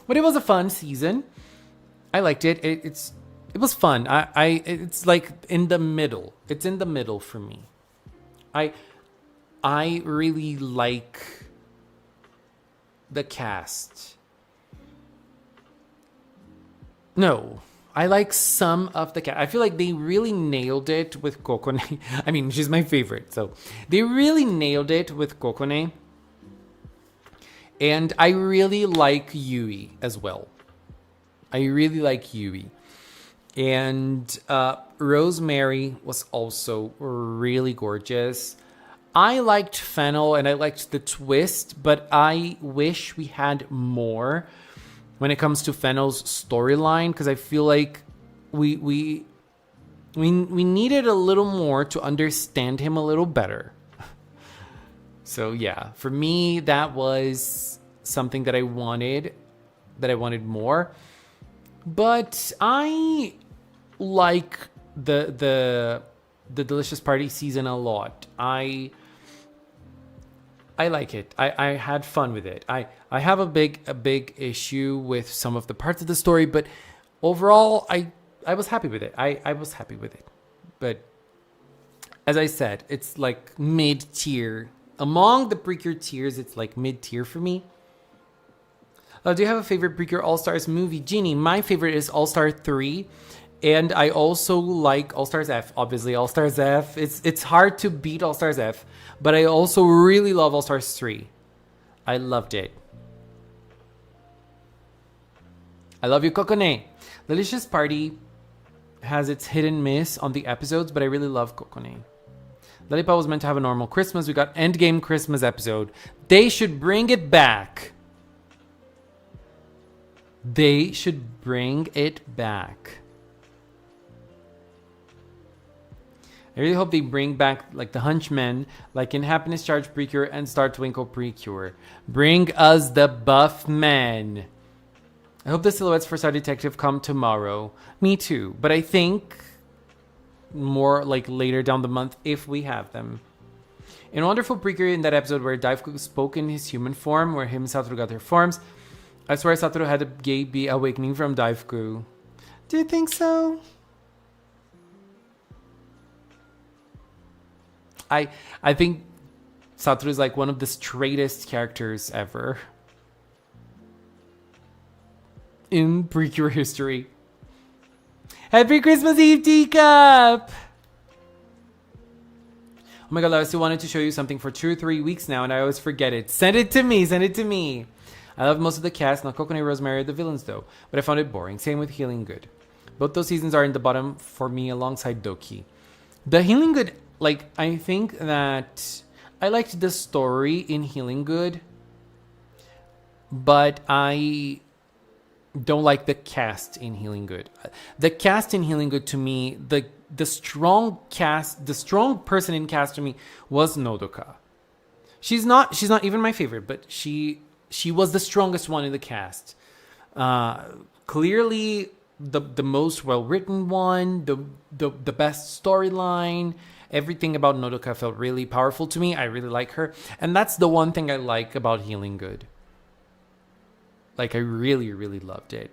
but it was a fun season. I liked it. It was fun. It's like in the middle. It's in the middle for me. I really like the cast. No, I like some of the cast. I feel like they really nailed it with Kokone. I mean, she's my favorite, so they really nailed it with Kokone. And I really like Yui as well. I really like Yui. And Rosemary was also really gorgeous. I liked Fennel and I liked the twist, but I wish we had more when it comes to Fennel's storyline, because I feel like we needed a little more to understand him a little better. So yeah, for me that was something that I wanted more. But I like the Delicious Party season a lot. I like it. I had fun with it. I have a big issue with some of the parts of the story, but overall I was happy with it. I was happy with it. But as I said, it's like mid-tier. Among the Precure tiers, it's like mid-tier for me. Do you have a favorite Precure All-Stars movie? Jeannie, my favorite is All-Star 3. And I also like All-Stars F. Obviously, All-Stars F. It's hard to beat All-Stars F. But I also really love All-Stars 3. I loved it. I love you, Kokone. Delicious Party has its hit and miss on the episodes, but I really love Kokone. Lollipop was meant to have a normal Christmas. We got Endgame Christmas episode. They should bring it back. They should bring it back. I really hope they bring back like the Hunchmen, like in Happiness Charge Precure and Star Twinkle Precure. Bring us the buff men. I hope the silhouettes for Star Detective come tomorrow. Me too, but I think more like later down the month if we have them. In Wonderful Precure, in that episode where Daifuku spoke in his human form, where him and Satoru got their forms, I swear Satoru had a gay awakening from Daifuku. Do you think so? I think Satoru is like one of the straightest characters ever in Precure history. Happy Christmas Eve, Teacup! Oh my god, I still wanted to show you something for 2 or 3 weeks now and I always forget it. Send it to me, send it to me. I love most of the cast, not Kokone, Rosemary, or the villains though, but I found it boring. Same with Healing Good. Both those seasons are in the bottom for me alongside Doki. The Healing Good, like, I think that I liked the story in Healing Good, but I don't like the cast in Healing Good. The cast in Healing Good to me, the strong cast, the strong person in cast to me was Nodoka. She's not even my favorite, but she was the strongest one in the cast. Clearly, the most well written one, the best storyline. Everything about Nodoka felt really powerful to me. I really like her, and that's the one thing I like about Healing Good. Like, I really, really loved it.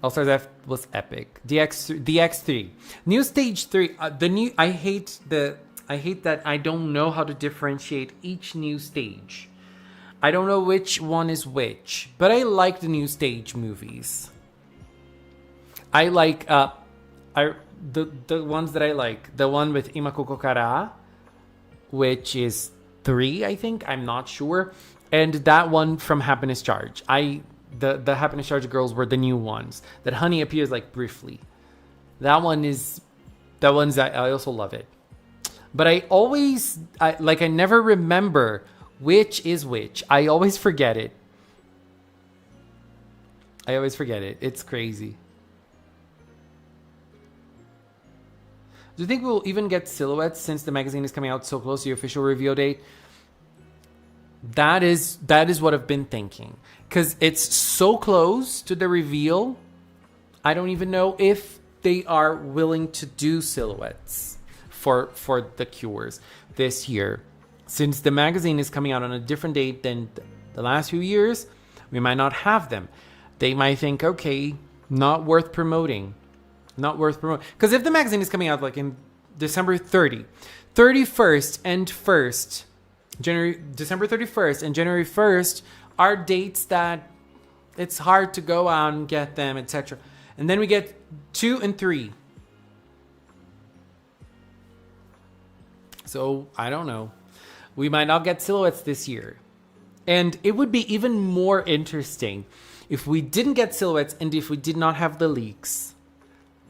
All Stars F was epic. DX3, new stage 3. I hate that I don't know how to differentiate each new stage. I don't know which one is which, but I like the new stage movies. I like the ones that I like. The one with Imakoko Kara, which is 3, I think. I'm not sure. And that one from Happiness Charge. The Happiness Charge girls were the new ones. That Honey appears like briefly. I also love it. But I never remember which is which. I always forget it. It's crazy. Do you think we'll even get silhouettes since the magazine is coming out so close to the official reveal date? That is what I've been thinking. Because it's so close to the reveal, I don't even know if they are willing to do silhouettes for the Cures this year. Since the magazine is coming out on a different date than the last few years, we might not have them. They might think, okay, not worth promoting. Because if the magazine is coming out like in December 31st and 1st, December 31st and January 1st are dates that it's hard to go out and get them, etc. And then we get 2 and 3. So, I don't know. We might not get silhouettes this year. And it would be even more interesting if we didn't get silhouettes and if we did not have the leaks.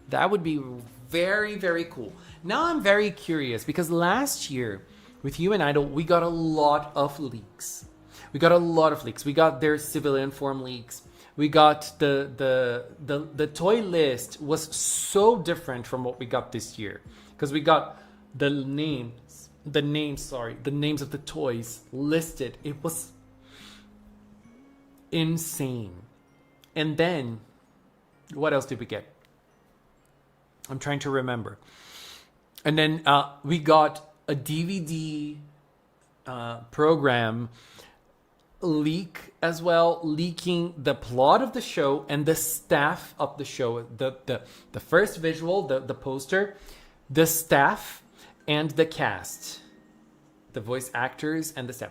That would be very, very cool. Now I'm very curious because last year with You and Idol, we got a lot of leaks. We got their civilian form leaks. We got the toy list was so different from what we got this year because we got the names of the toys listed. It was insane. And then what else did we get? I'm trying to remember. And then we got a DVD program leak as well, leaking the plot of the show and the staff of the show. The first visual, the poster, the staff and the cast, the voice actors and the staff.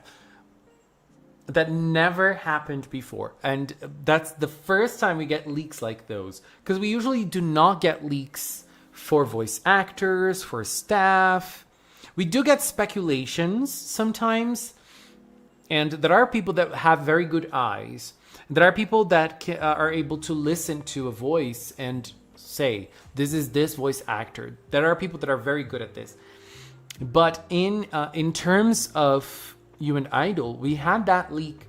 That never happened before. And that's the first time we get leaks like those. Because we usually do not get leaks for voice actors, for staff. We do get speculations sometimes. And there are people that have very good eyes. There are people that are able to listen to a voice and say, this is this voice actor. There are people that are very good at this. But in terms of You and Idol, we had that leak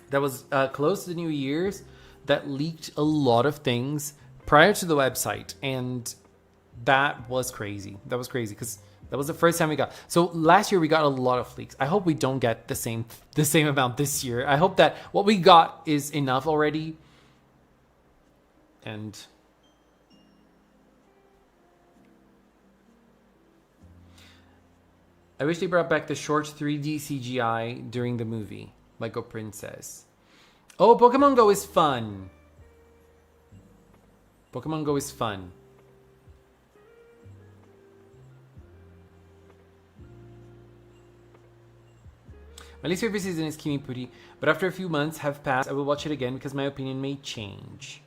that was close to the New Year's that leaked a lot of things prior to the website. And that was crazy. Because that was the first time we got. So last year we got a lot of leaks. I hope we don't get the same amount this year. I hope that what we got is enough already. And I wish they brought back the short 3D CGI during the movie, like a princess. Oh, Pokemon Go is fun. My least favorite season is Kimipuri, but after a few months have passed, I will watch it again because my opinion may change.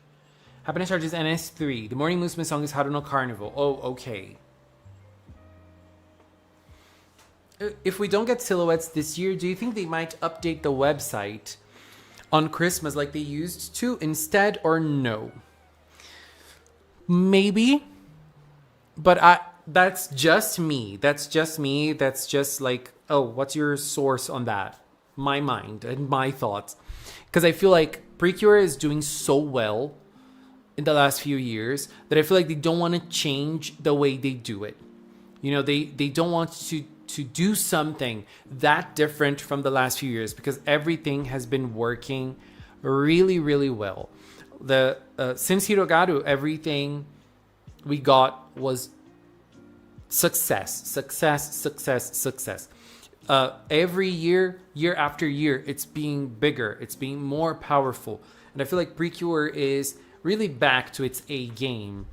Happiness Charge is NS3. The Morning Musume song is Haruno Carnival. Oh, okay. If we don't get silhouettes this year, do you think they might update the website on Christmas like they used to instead, or no? Maybe. But that's just me. That's just like, oh, what's your source on that? My mind and my thoughts. Because I feel like Precure is doing so well in the last few years that I feel like they don't want to change the way they do it. You know, they don't want to do something that different from the last few years, because everything has been working really, really well. Since Hirogaru, everything we got was success. Every year after year, it's being bigger, it's being more powerful. And I feel like Precure is really back to its A game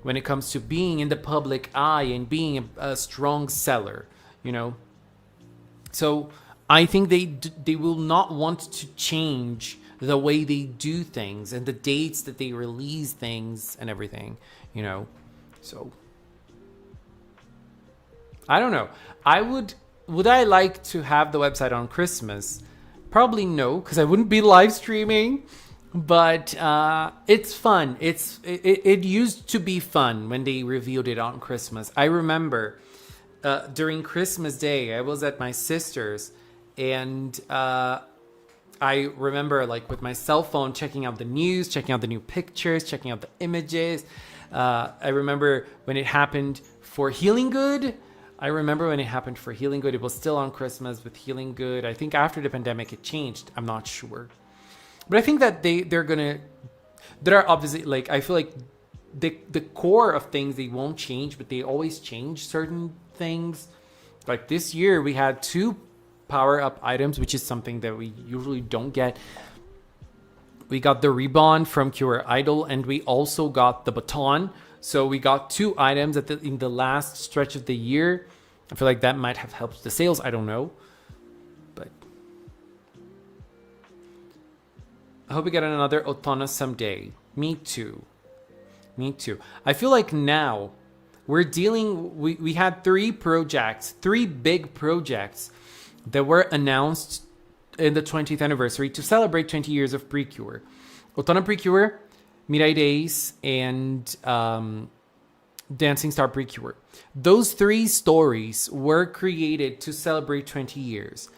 when it comes to being in the public eye and being a strong seller, So I think they will not want to change the way they do things and the dates that they release things and everything, So I don't know. Would I like to have the website on Christmas? Probably no, because I wouldn't be live streaming. But it's fun. It used to be fun when they revealed it on Christmas. I remember during Christmas Day, I was at my sister's, and I remember like with my cell phone checking out the news, checking out the new pictures, checking out the images. I remember when it happened for Healing Good. It was still on Christmas with Healing Good. I think after the pandemic it changed. I'm not sure. But I think that there are obviously, like, I feel like the core of things, they won't change, but they always change certain things. Like this year we had 2 power-up items, which is something that we usually don't get. We got the Ribbon from Cure Idol, and we also got the baton. So we got 2 items in the last stretch of the year. I feel like that might have helped the sales. I don't know. But I hope we get another Otona someday. Me too. I feel like now we're we had 3 big projects that were announced in the 20th anniversary to celebrate 20 years of Precure. Otona Precure, Mirai Days, and Dancing Star Precure. Those 3 stories were created to celebrate 20 years.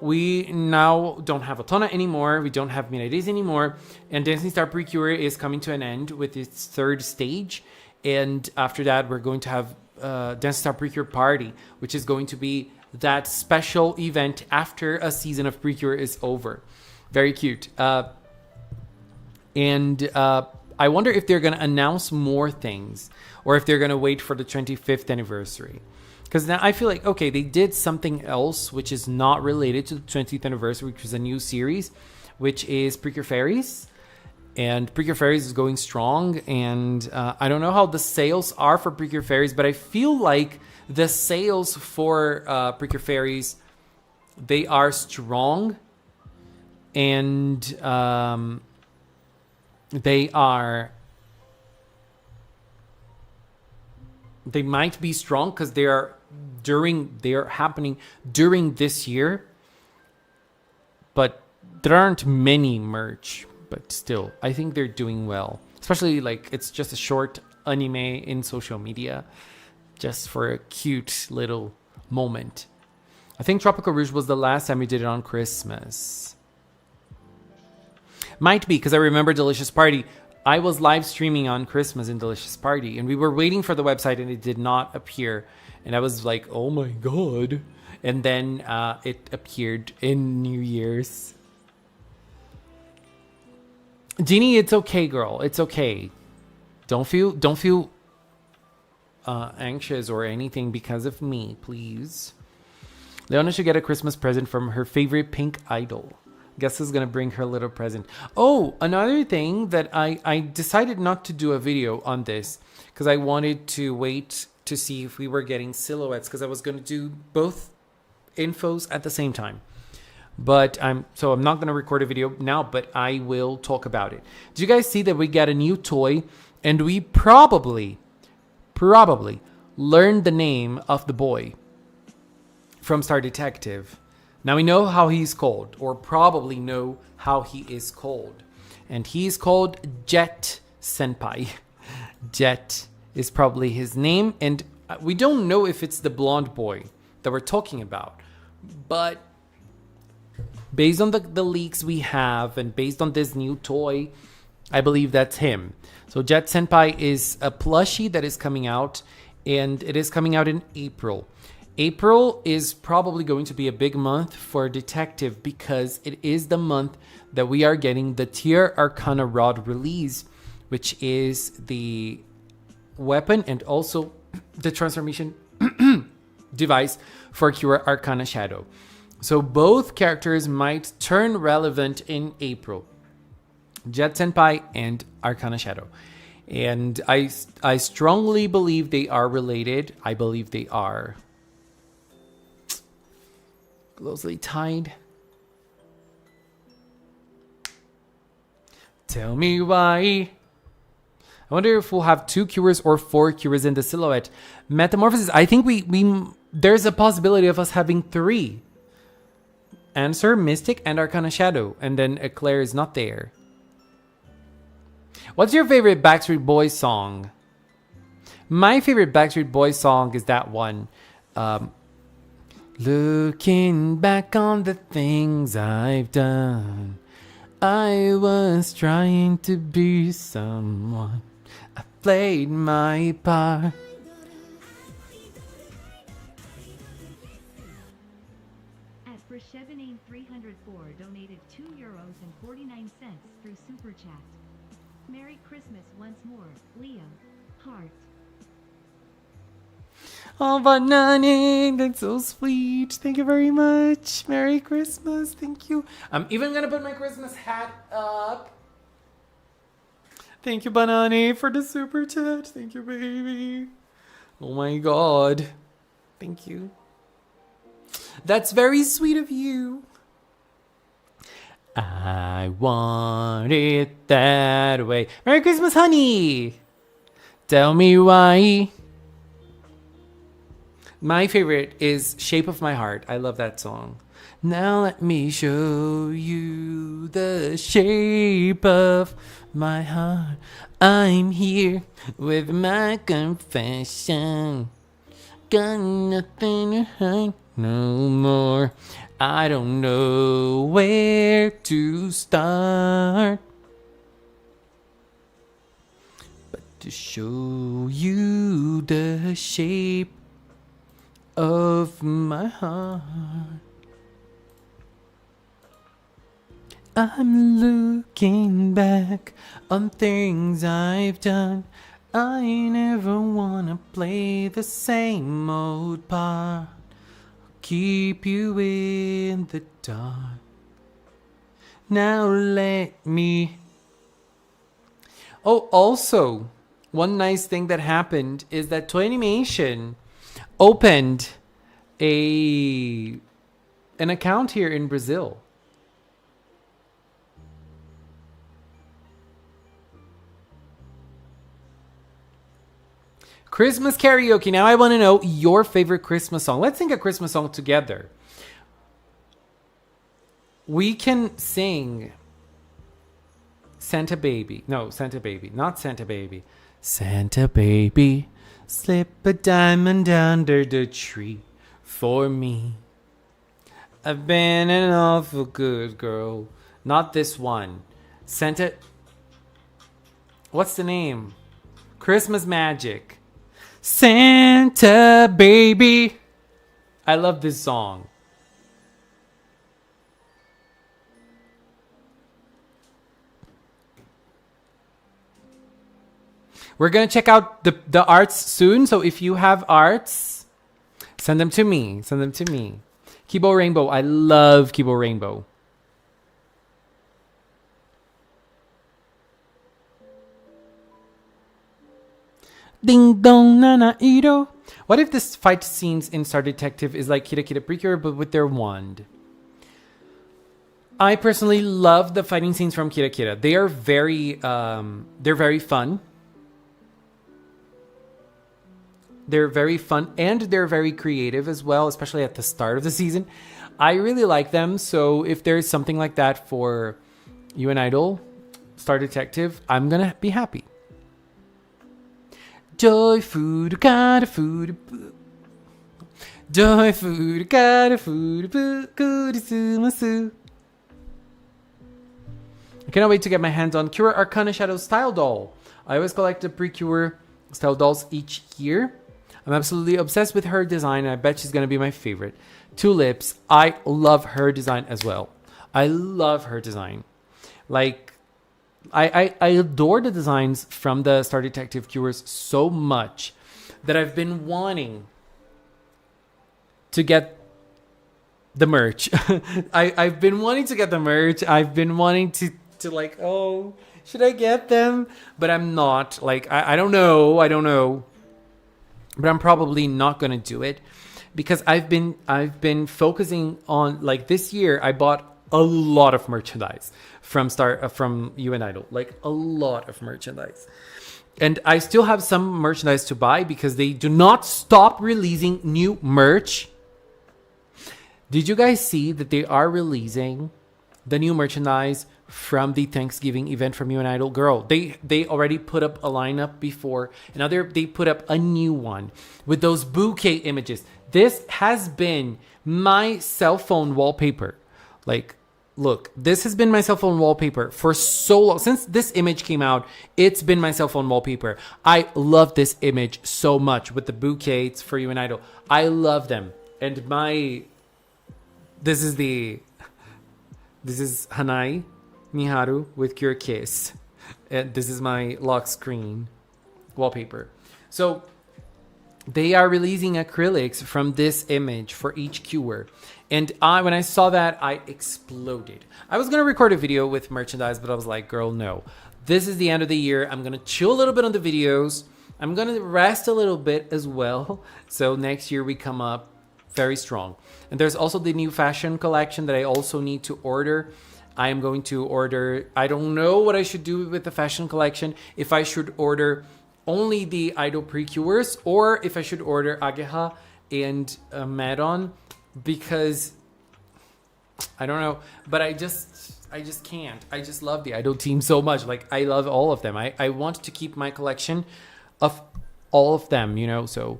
We now don't have Otona anymore. We don't have Mirai Days anymore. And Dancing Star Precure is coming to an end with its 3rd stage. And after that, we're going to have Dancing Star Precure Party, which is going to be that special event after a season of Precure is over. Very cute. And I wonder if they're going to announce more things or if they're going to wait for the 25th anniversary. Because now I feel like, okay, they did something else which is not related to the 20th anniversary, which was a new series, which is Precure Fairies. And Precure Fairies is going strong. And I don't know how the sales are for Precure Fairies, but I feel like the sales for Precure Fairies, they are strong. And they might be strong because they are happening during this year, but there aren't many merch. But still, I think they're doing well, especially like it's just a short anime in social media just for a cute little moment. I think Tropical Rouge was the last time we did it on Christmas. Might be, because I remember Delicious Party. I was live streaming on Christmas in Delicious Party, and we were waiting for the website, and it did not appear. And I was like, oh my god. And then it appeared in New Year's. Jeannie, it's okay, girl. It's okay. Don't feel anxious or anything because of me, please. Leona should get a Christmas present from her favorite pink idol. Guess who's gonna bring her little present? Oh, another thing that I decided not to do a video on this because I wanted to wait to see if we were getting silhouettes, because I was gonna do both infos at the same time. But I'm not going to record a video now, but I will talk about it. Do you guys see that we got a new toy, and we probably learned the name of the boy from Star Detective. Now we know how he's called, or probably know how he is called. And he's called Jet Senpai. Jet is probably his name, and we don't know if it's the blonde boy that we're talking about. But based on the leaks we have and based on this new toy, I believe that's him. So Jet Senpai is a plushie that is coming out, and it is coming out in April. April is probably going to be a big month for Detective because it is the month that we are getting the Tier Arcana Rod release, which is the weapon and also the transformation device for Kira Arcana Shadow. So both characters might turn relevant in April. Jet Senpai and Arcana Shadow. And I strongly believe they are related. I believe they are closely tied. Tell me why. I wonder if we'll have 2 Curas or 4 Curas in the silhouette. Metamorphosis. I think we there's a possibility of us having 3. Answer, Mystic, and Arcana Shadow. And then Eclair is not there. What's your favorite Backstreet Boys song? My favorite Backstreet Boys song is that one. Looking back on the things I've done, I was trying to be someone. I played my part. As for Chevenine 304 donated €2.49 through Super Chat. Merry Christmas once more, Leo. Heart. Oh, Banani, that's so sweet. Thank you very much. Merry Christmas. Thank you. I'm even going to put my Christmas hat up. Thank you, Banani, for the super chat. Thank you, baby. Oh my God. Thank you. That's very sweet of you. I want it that way. Merry Christmas, honey. Tell me why. My favorite is Shape of My Heart. I love that song. Now let me show you the shape of my heart. I'm here with my confession. Got nothing to hide no more. I don't know where to start, but to show you the shape of my heart. I'm looking back on things I've done. I never wanna play the same old part. Keep you in the dark. Now let me. Oh, also, one nice thing that happened is that Toy Animation opened an account here in Brazil. Christmas karaoke. Now I want to know your favorite Christmas song. Let's sing a Christmas song together. We can sing Santa Baby. No, Santa Baby. Not Santa Baby. Santa Baby, slip a diamond under the tree for me. I've been an awful good girl. Not this one. Santa. What's the name? Christmas Magic. Santa Baby. I love this song. We're going to check out the arts soon. So if you have arts, send them to me. Send them to me. Kibo Rainbow. I love Kibo Rainbow. Ding dong nana iro. What if this fight scenes in Star Detective is like Kira Kira Precure but with their wand? I personally love the fighting scenes from Kira Kira. They are they're very fun. They're very fun and they're very creative as well, especially at the start of the season. I really like them. So if there's something like that for UN Idol, Star Detective, I'm gonna be happy. Joy food, got a food. Joy food, got a food. Good sumasu. I cannot wait to get my hands on Cure Arcana Shadow style doll. I always collect the pre-Cure style dolls each year. I'm absolutely obsessed with her design, and I bet she's going to be my favorite. Tulips, I love her design as well. I love her design. Like, I adore the designs from the Star Detective Cures so much that I've been wanting to get the merch. I've been wanting to get the merch. I've been wanting to like, oh, should I get them? But I'm not. Like, I don't know. I don't know. But I'm probably not going to do it because I've been focusing on, like, this year I bought a lot of merchandise from UN Idol, like a lot of merchandise. And I still have some merchandise to buy because they do not stop releasing new merch. Did you guys see that they are releasing the new merchandise from the Thanksgiving event from UN Idol? Girl, they already put up a lineup before, and now they put up a new one with those bouquet images. This has been my cell phone wallpaper. Like, look, this has been my cell phone wallpaper for so long. Since this image came out, it's been my cell phone wallpaper. I love this image so much with the bouquets for UN Idol. I love them. And this is Hanai Miharu with your kiss. And this is my lock screen wallpaper. So they are releasing acrylics from this image for each cure. And when I saw that, I exploded. I was going to record a video with merchandise, but I was like, girl, no. This is the end of the year. I'm going to chill a little bit on the videos. I'm going to rest a little bit as well. So next year we come up very strong. And there's also the new fashion collection that I also need to order. I am going to order, I don't know what I should do with the fashion collection. If I should order only the Idol Precures or if I should order Ageha and Madon, because I don't know, but I just can't. I just love the Idol team so much. Like, I love all of them. I want to keep my collection of all of them, you know, so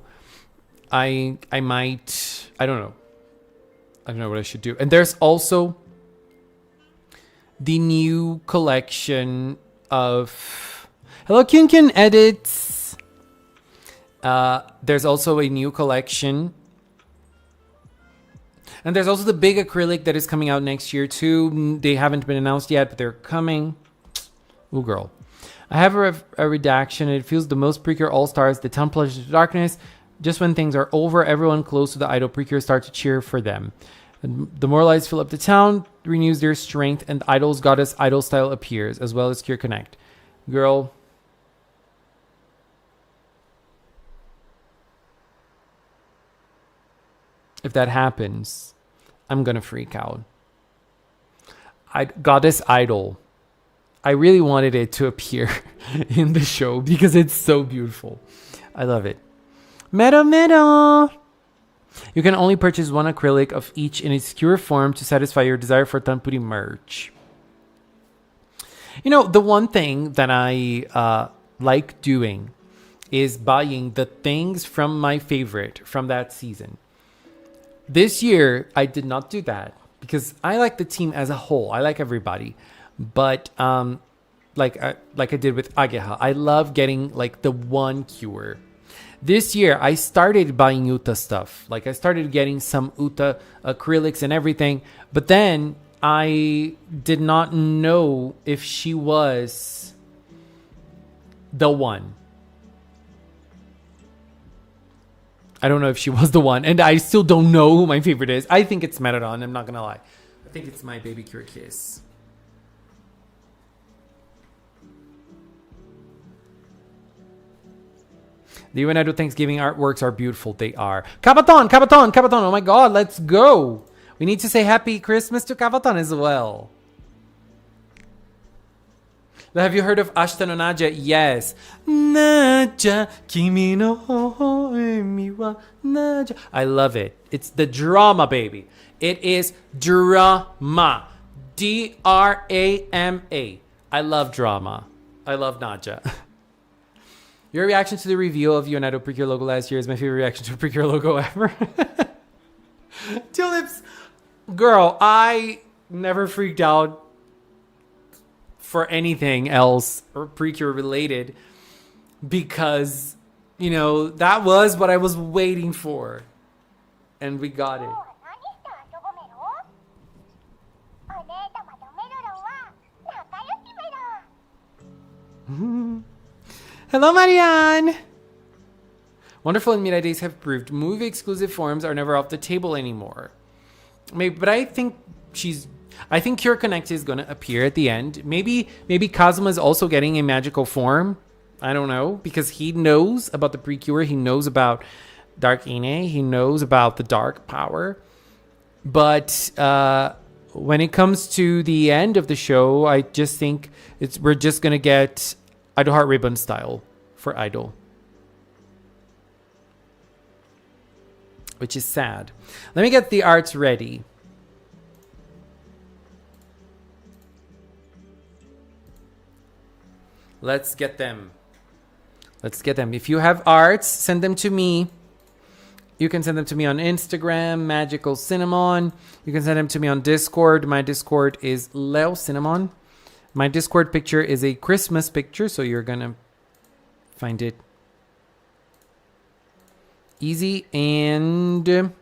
I might, I don't know what I should do. And there's also the new collection of Hello Kyunkyun Edits. There's also a new collection. And there's also the big acrylic that is coming out next year too. They haven't been announced yet, but they're coming. Ooh, girl. I have a redaction. It feels the most Precure All-Stars, the town plunges into darkness. Just when things are over, everyone close to the Idol Precure start to cheer for them. The more lights fill up the town, renews their strength, and Idol's goddess Idol style appears, as well as Cure Connect. Girl. If that happens, I'm gonna freak out. Goddess Idol. I really wanted it to appear in the show because it's so beautiful. I love it. Meta. You can only purchase one acrylic of each in its pure form to satisfy your desire for Tanpuri merch. You know, the one thing that I like doing is buying the things from my favorite from that season. This year, I did not do that because I like the team as a whole. I like everybody. But like I did with Ageha, I love getting like the one cure. This year, I started buying Uta stuff. Like, I started getting some Uta acrylics and everything. But then I did not know if she was the one. I don't know if she was the one. And I still don't know who my favorite is. I think it's Merodon. I'm not going to lie. I think it's my baby Cure Kiss. The UN Idol Thanksgiving artworks are beautiful. They are. Kabaton. Oh my god, let's go. We need to say Happy Christmas to Kabaton as well. Have you heard of Ashita no Naja? Yes. Naja, kimi no hoemi wa Naja. I love it. It's the drama, baby. It is drama. D-R-A-M-A. I love drama. I love Naja. Your reaction to the reveal of UN Idol Precure logo last year is my favorite reaction to a Precure logo ever. Tulips. Girl, I never freaked out for anything else or Precure related because You know, that was what I was waiting for. And we got it. 何して遊ぼメロ？お姉様とメロロンは仲良しメロ。 Hello, Marianne! Wonderful and Mirai Days have proved movie exclusive forms are never off the table anymore. Maybe, but I think Cure Connect is gonna appear at the end. Maybe Kazuma is also getting a magical form. I don't know, because he knows about the Precure, he knows about Dark Ine, he knows about the Dark Power. But when it comes to the end of the show, I just think we're just gonna get Idol Heart Ribbon style for Idol. Which is sad. Let me get the arts ready. Let's get them. If you have arts, send them to me. You can send them to me on Instagram, Magical Cinnamon. You can send them to me on Discord. My Discord is Leo Cinnamon. My Discord picture is a Christmas picture, so you're gonna find it easy. And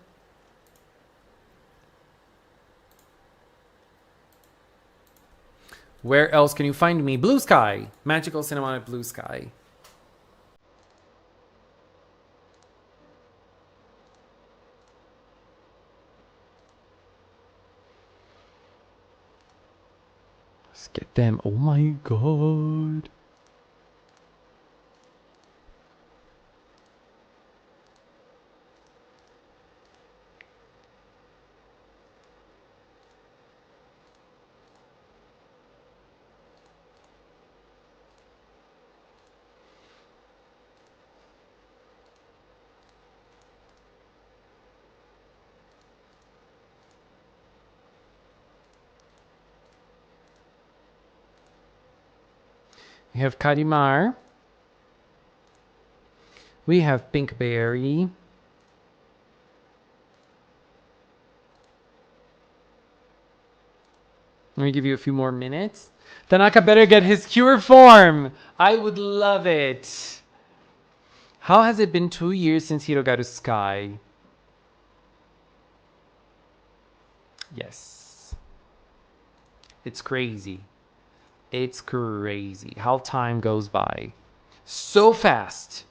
where else can you find me? Blue Sky. Magical Cinnamon at Blue Sky. Let's get them. Oh my god. We have Karimar. We have Pinkberry. Let me give you a few more minutes. Tanaka better get his cure form. I would love it. How has it been 2 years since Hirogaru Sky? Yes. It's crazy. It's crazy how time goes by so fast.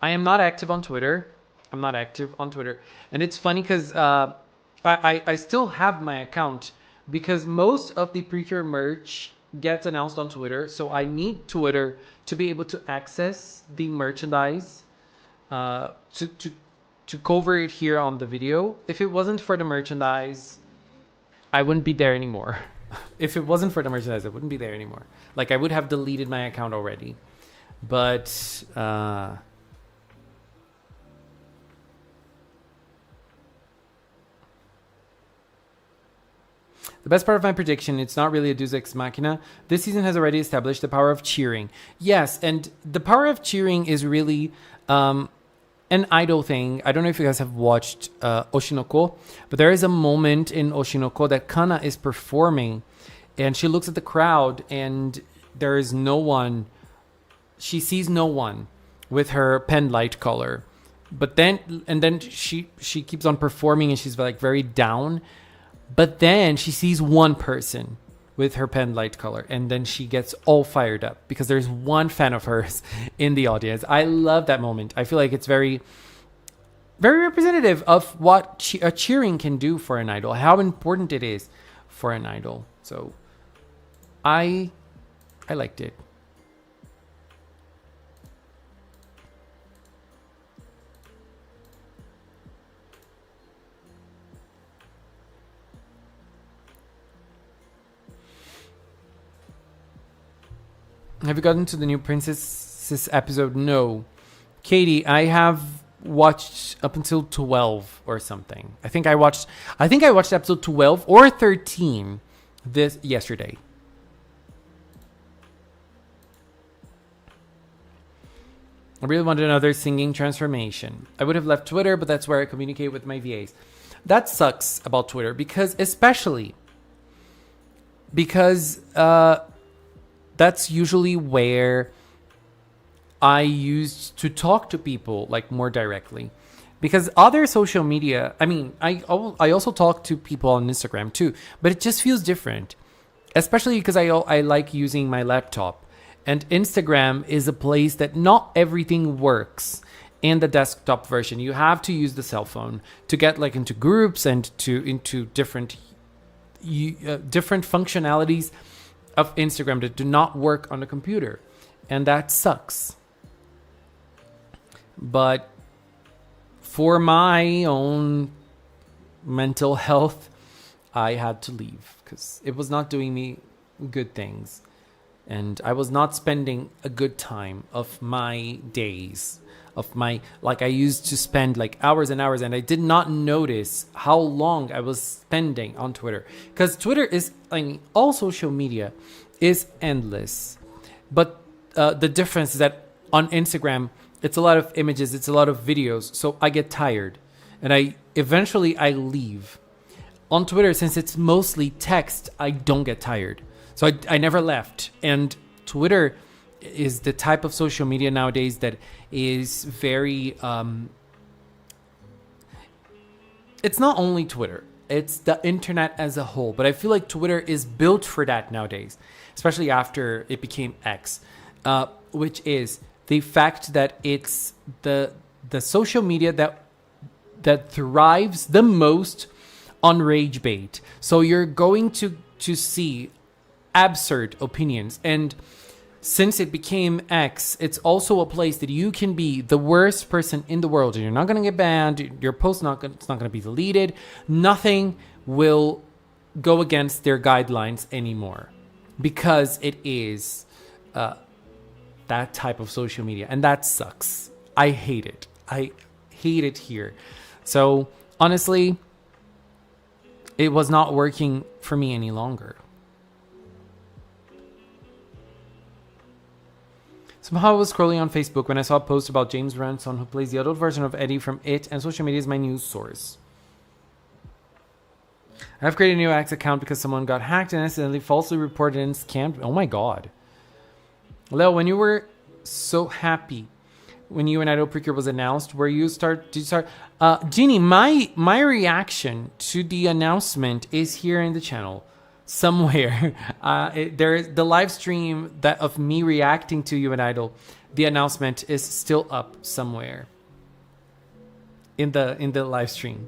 I am not active on Twitter. And it's funny because I still have my account because most of the Precure merch gets announced on Twitter. So I need Twitter to be able to access the merchandise to cover it here on the video. If it wasn't for the merchandise, I wouldn't be there anymore. If it wasn't for the merchandise, I wouldn't be there anymore. Like, I would have deleted my account already. But, the best part of my prediction, it's not really a Deus Ex Machina. This season has already established the power of cheering. Yes, and the power of cheering is really an idol thing. I don't know if you guys have watched Oshinoko, but there is a moment in Oshinoko that Kana is performing and she looks at the crowd and there is no one. She sees no one with her pen light color. But then she keeps on performing and she's like very down. But then she sees one person with her pen light color and then she gets all fired up because there's one fan of hers in the audience. I love that moment. I feel like it's very, very representative of what cheering can do for an idol, how important it is for an idol. So I liked it. Have you gotten to the new Princesses episode? No. Katie, I have watched up until 12 or something. I think I watched episode 12 or 13 yesterday. I really wanted another singing transformation. I would have left Twitter, but that's where I communicate with my VAs. That sucks about Twitter because that's usually where I used to talk to people like more directly. Because other social media, I mean, I also talk to people on Instagram too, but it just feels different. Especially because I like using my laptop. And Instagram is a place that not everything works in the desktop version. You have to use the cell phone to get like into groups and into different functionalities of Instagram that do not work on the computer. And that sucks. But for my own mental health, I had to leave because it was not doing me good things. And I was not spending a good time of my days, of my, like I used to spend like hours and hours, and I did not notice how long I was spending on Twitter. Because Twitter is, I mean, all social media is endless. But the difference is that on Instagram, it's a lot of images, it's a lot of videos. So I get tired and I eventually leave. On Twitter, since it's mostly text, I don't get tired. So I never left. And Twitter is the type of social media nowadays that is very... it's not only Twitter. It's the internet as a whole. But I feel like Twitter is built for that nowadays. Especially after it became X. Which is the fact that it's the social media that thrives the most on rage bait. So you're going to see absurd opinions. And since it became X, it's also a place that you can be the worst person in the world and you're not going to get banned. Your post's not going to be deleted. Nothing will go against their guidelines anymore because it is that type of social media. And that sucks. I hate it. I hate it here. So honestly, it was not working for me any longer. Somehow I was scrolling on Facebook when I saw a post about James Ranson, who plays the adult version of Eddie from It, and social media is my news source. I have created a new X account because someone got hacked and accidentally falsely reported and scammed. Oh my god. Leo, when you were so happy when You and Idol Precure was announced, did you start Jeannie, my reaction to the announcement is here in the channel somewhere. There is the live stream that of me reacting to You and Idol. The announcement is still up somewhere in the live stream.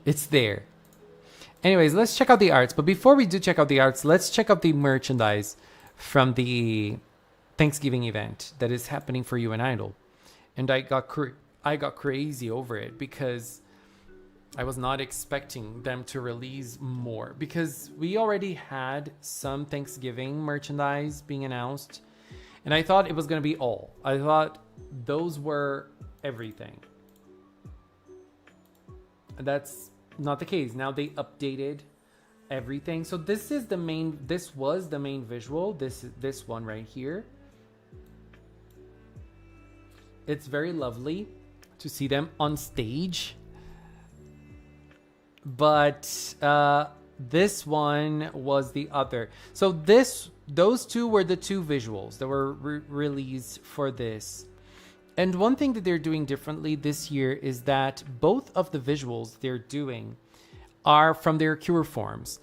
It's there. Anyways, let's check out the arts. But before we do check out the arts, let's check out the merchandise from the Thanksgiving event that is happening for You and Idol. And I got crazy over it because I was not expecting them to release more, because we already had some Thanksgiving merchandise being announced, and I thought it was going to be all. I thought those were everything. And that's not the case. Now they updated everything. So this was the main visual. This one right here. It's very lovely to see them on stage. But this one was the other. So those two were the two visuals that were released for this. And one thing that they're doing differently this year is that both of the visuals they're doing are from their Cure forms.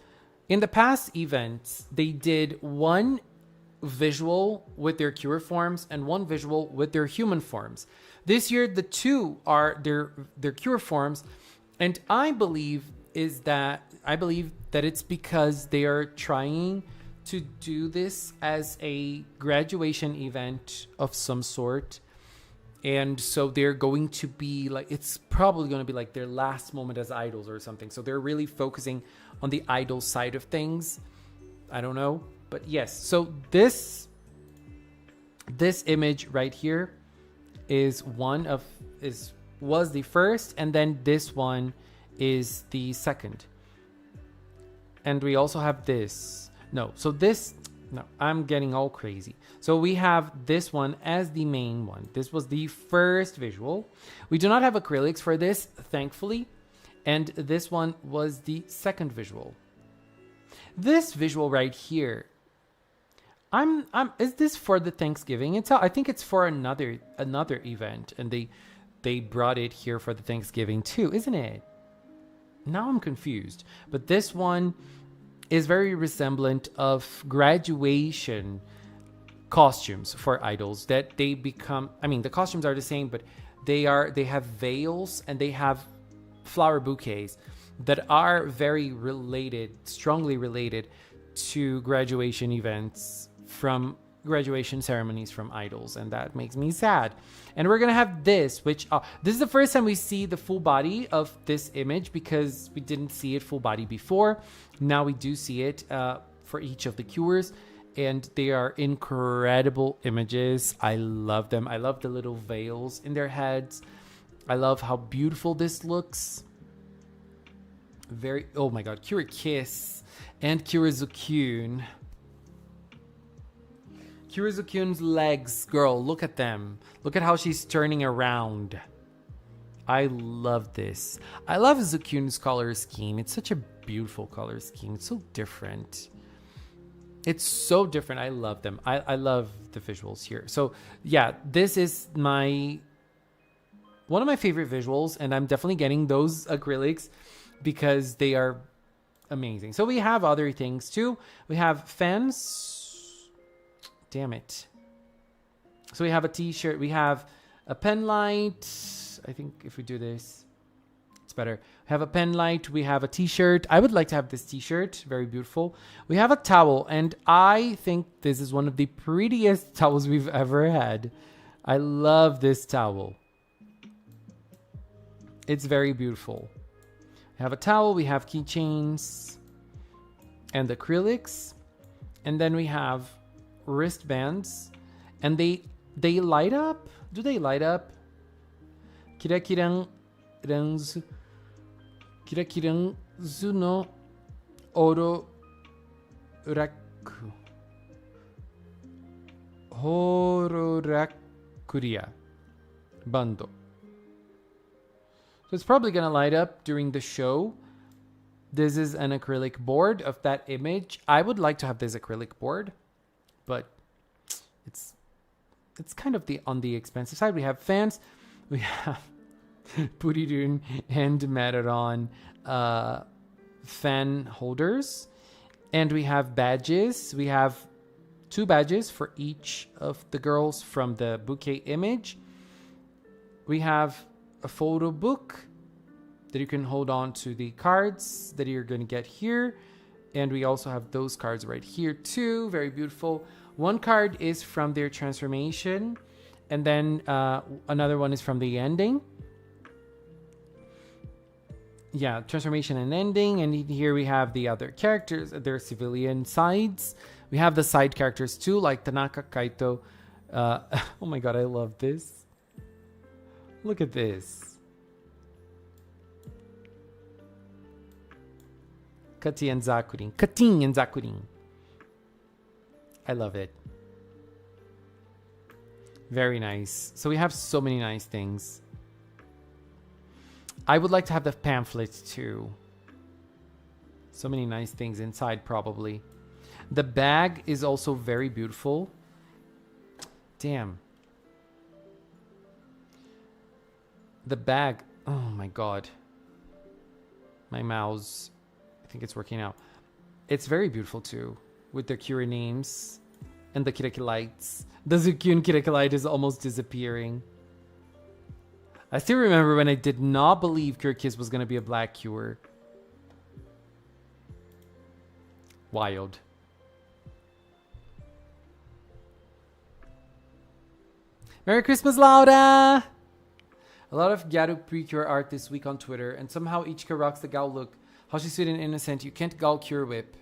In the past events, they did one visual with their Cure forms and one visual with their human forms. This year, the two are their Cure forms, and I believe that it's because they are trying to do this as a graduation event of some sort. And so they're going to be like, it's probably going to be like their last moment as idols or something. So they're really focusing on the idol side of things. I don't know. But yes, so this image right here was the first, and then this one is the second. And we also have this. No, I'm getting all crazy. So we have this one as the main one. This was the first visual. We do not have acrylics for this, thankfully. And this one was the second visual. This visual right here, Is this for the Thanksgiving? I think it's for another event, and they brought it here for the Thanksgiving too, isn't it? Now I'm confused. But this one is very resemblant of graduation costumes for idols that they become. I mean, the costumes are the same, but they have veils and they have flower bouquets that are very related, strongly related to graduation events from graduation ceremonies from idols, and that makes me sad. And we're gonna have this, which this is the first time we see the full body of this image, because we didn't see it full body before. Now we do see it for each of the cures, and they are incredible images. I love them. I love the little veils in their heads. I love how beautiful this looks. Oh my god, Cure Kiss and Kirizukyun. Kirizukyun's legs, girl, look at them. Look at how she's turning around. I love this. I love Zukyun's color scheme. It's such a beautiful color scheme. It's so different. It's so different. I love them. I love the visuals here. So yeah, this is one of my favorite visuals, and I'm definitely getting those acrylics because they are amazing. So we have other things too. We have fans. Damn it. So we have a t-shirt. We have a pen light. I think if we do this, it's better. We have a pen light. We have a t-shirt. I would like to have this t-shirt. Very beautiful. We have a towel. And I think this is one of the prettiest towels we've ever had. I love this towel. It's very beautiful. We have a towel. We have keychains and acrylics. And then we have wristbands, and they light up. Do they light up? Kirakiranzu no oro raku hororakuria bando. So it's probably gonna light up during the show. This is an acrylic board of that image. I would like to have this acrylic board, but it's kind of on the expensive side. We have fans, we have Purirun and Mararon fan holders, and we have badges. We have 2 badges for each of the girls from the bouquet image. We have a photo book that you can hold on to the cards that you're going to get here. And we also have those cards right here too. Very beautiful. One card is from their transformation, and then another one is from the ending. Yeah, transformation and ending. And here we have the other characters, their civilian sides. We have the side characters too, like Tanaka, Kaito. Oh my god, I love this. Look at this. Katin and Zakurin. I love it. Very nice. So we have so many nice things. I would like to have the pamphlets too. So many nice things inside, probably. The bag is also very beautiful. Damn. The bag. Oh my god. My mouse. I think it's working out. It's very beautiful too, with the Cure names and the Kiraki lights. The Zukyun Kiraki light is almost disappearing. I still remember when I did not believe Cure Kiss was going to be a black Cure. Wild. Merry Christmas, Laura! A lot of Gyaru pre-cure art this week on Twitter, and somehow Ichika rocks the Gal look. How she's sweet and innocent. You can't Gal Cure whip.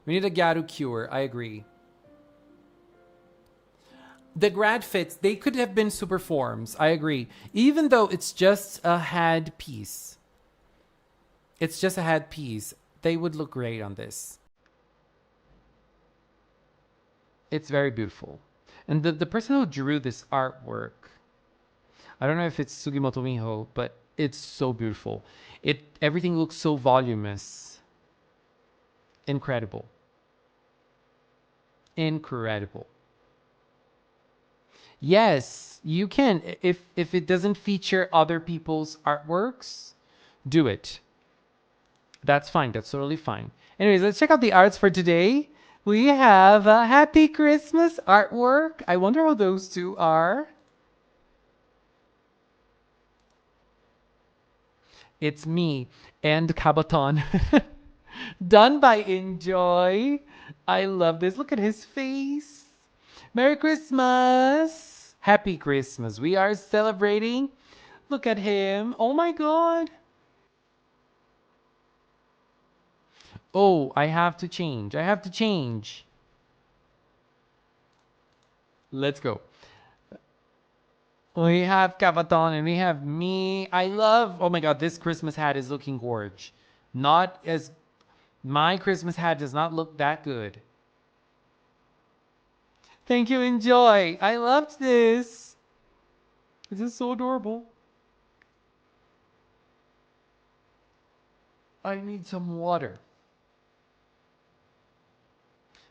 We need a Gyaru Cure. I agree. The grad fits, they could have been super forms. I agree. Even though it's just a head piece. It's just a head piece. They would look great on this. It's very beautiful. And the person who drew this artwork, I don't know if it's Sugimoto Miho, but it's so beautiful. Everything looks so voluminous. Incredible. incredible. Yes, you can. If it doesn't feature other people's artworks, do it. That's fine. That's totally fine. Anyways, let's check out the arts for today. We have a Happy Christmas artwork. I wonder how those two are. It's me and Cabaton. Done by Enjoy. I love this. Look at his face. Merry Christmas. Happy Christmas. We are celebrating. Look at him. Oh my God. Oh, I have to change. I have to change. Let's go. We have Cavaton and we have me. I love, oh my God, this Christmas hat is looking gorge. Not as, my Christmas hat does not look that good. Thank you, Enjoy. I loved this. This is so adorable. I need some water.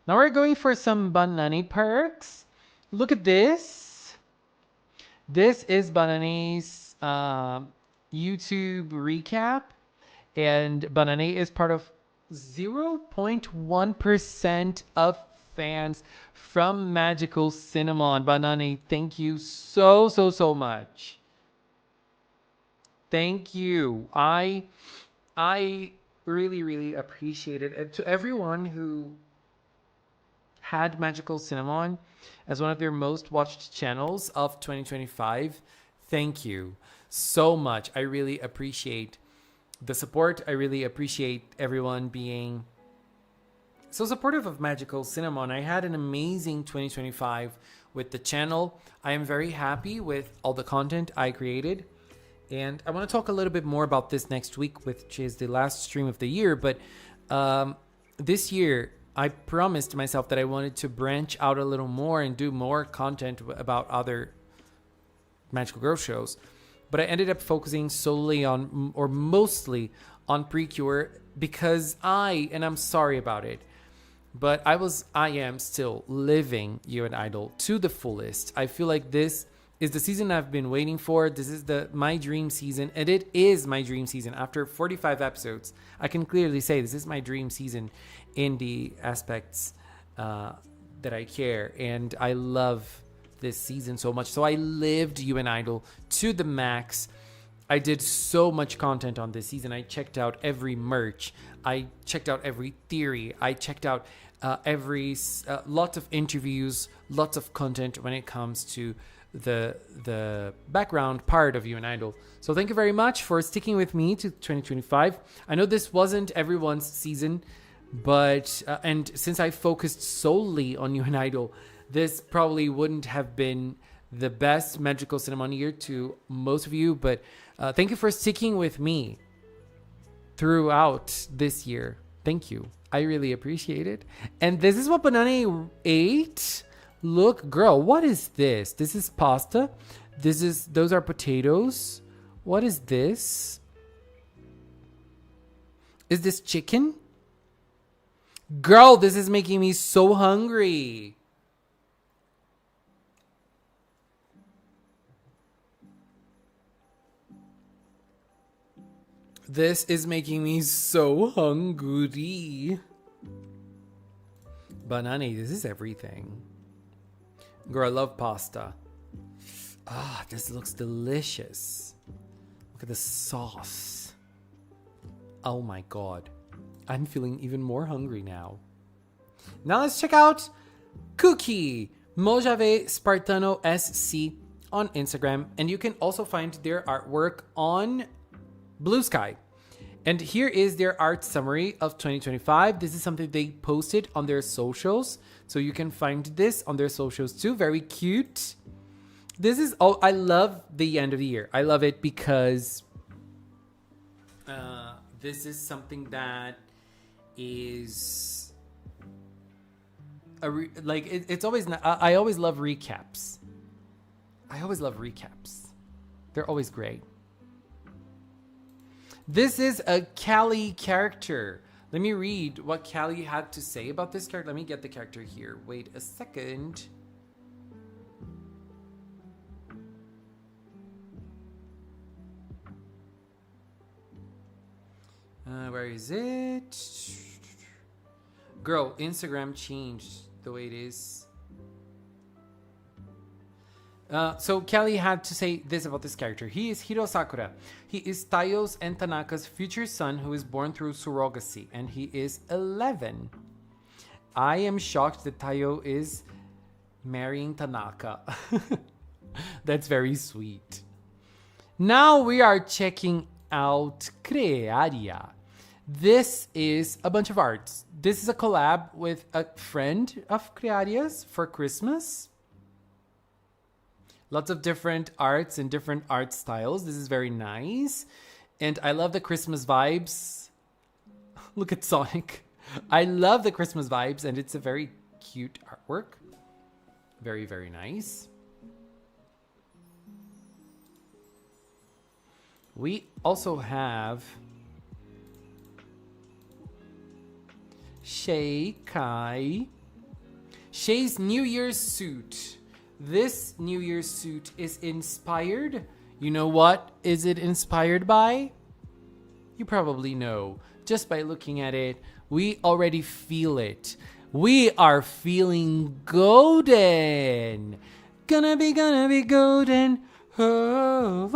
Now we're going for some Banani perks. Look at this. This is Banani's YouTube recap. And Banani is part of 0.1% of fans from Magical Cinnamon. Banani, thank you so much. Thank you. I really appreciate it. And to everyone who had Magical Cinnamon as one of their most watched channels of 2025, thank you so much. I really appreciate the support. I really appreciate everyone being so supportive of Magical Cinnamon. I had an amazing 2025 with the channel. I am very happy with all the content I created. And I want to talk a little bit more about this next week, which is the last stream of the year. But this year, I promised myself that I wanted to branch out a little more and do more content about other Magical Girl shows. But I ended up focusing solely on, or mostly on Precure, because and I'm sorry about it, but I am still living UN Idol to the fullest. I feel like this is the season I've been waiting for. This is my dream season, and it is my dream season. After 45 episodes, I can clearly say this is my dream season in the aspects that I care, and I love this season so much. So I lived UN Idol to the max. I did so much content on this season. I checked out every merch. I checked out every theory. I checked out lots of interviews, lots of content when it comes to the background part of UN Idol. So thank you very much for sticking with me to 2025. I know this wasn't everyone's season, but and since I focused solely on UN Idol, this probably wouldn't have been the best Magical Cinnamon year to most of you. But thank you for sticking with me throughout this year. Thank you. I really appreciate it. And this is what Banani ate. Look, girl, what is this? This is pasta. Those are potatoes. What is this? Is this chicken? Girl, this is making me so hungry. This is making me so hungry. Banani, this is everything. Girl, I love pasta. Ah, this looks delicious. Look at the sauce. Oh my God. I'm feeling even more hungry now. Now let's check out Cookie, Mojave Spartano SC on Instagram. And you can also find their artwork on Blue Sky. And here is their art summary of 2025. This is something they posted on their socials. So you can find this on their socials too. Very cute. This is, I love the end of the year. I love it because this is something that is it's always, I always love recaps. I always love recaps. They're always great. This is a Callie character. Let me read what Callie had to say about this character. Let me get the character here. Wait a second. Where is it? Girl, Instagram changed the way it is. So Kelly had to say this about this character. He is Hiro Sakura. He is Tayo's and Tanaka's future son who is born through surrogacy, and he is 11. I am shocked that Tayo is marrying Tanaka. That's very sweet. Now we are checking out Crearia. This is a bunch of arts. This is a collab with a friend of Crearia's for Christmas. Lots of different arts and different art styles. This is very nice. And I love the Christmas vibes. Look at Sonic. I love the Christmas vibes, and it's a very cute artwork. Very, very nice. We also have Shay Kai. Shay's New Year's suit. This New Year's suit is inspired. You know what is it inspired by? You probably know. Just by looking at it, we already feel it. We are feeling golden. Gonna be golden. Oh,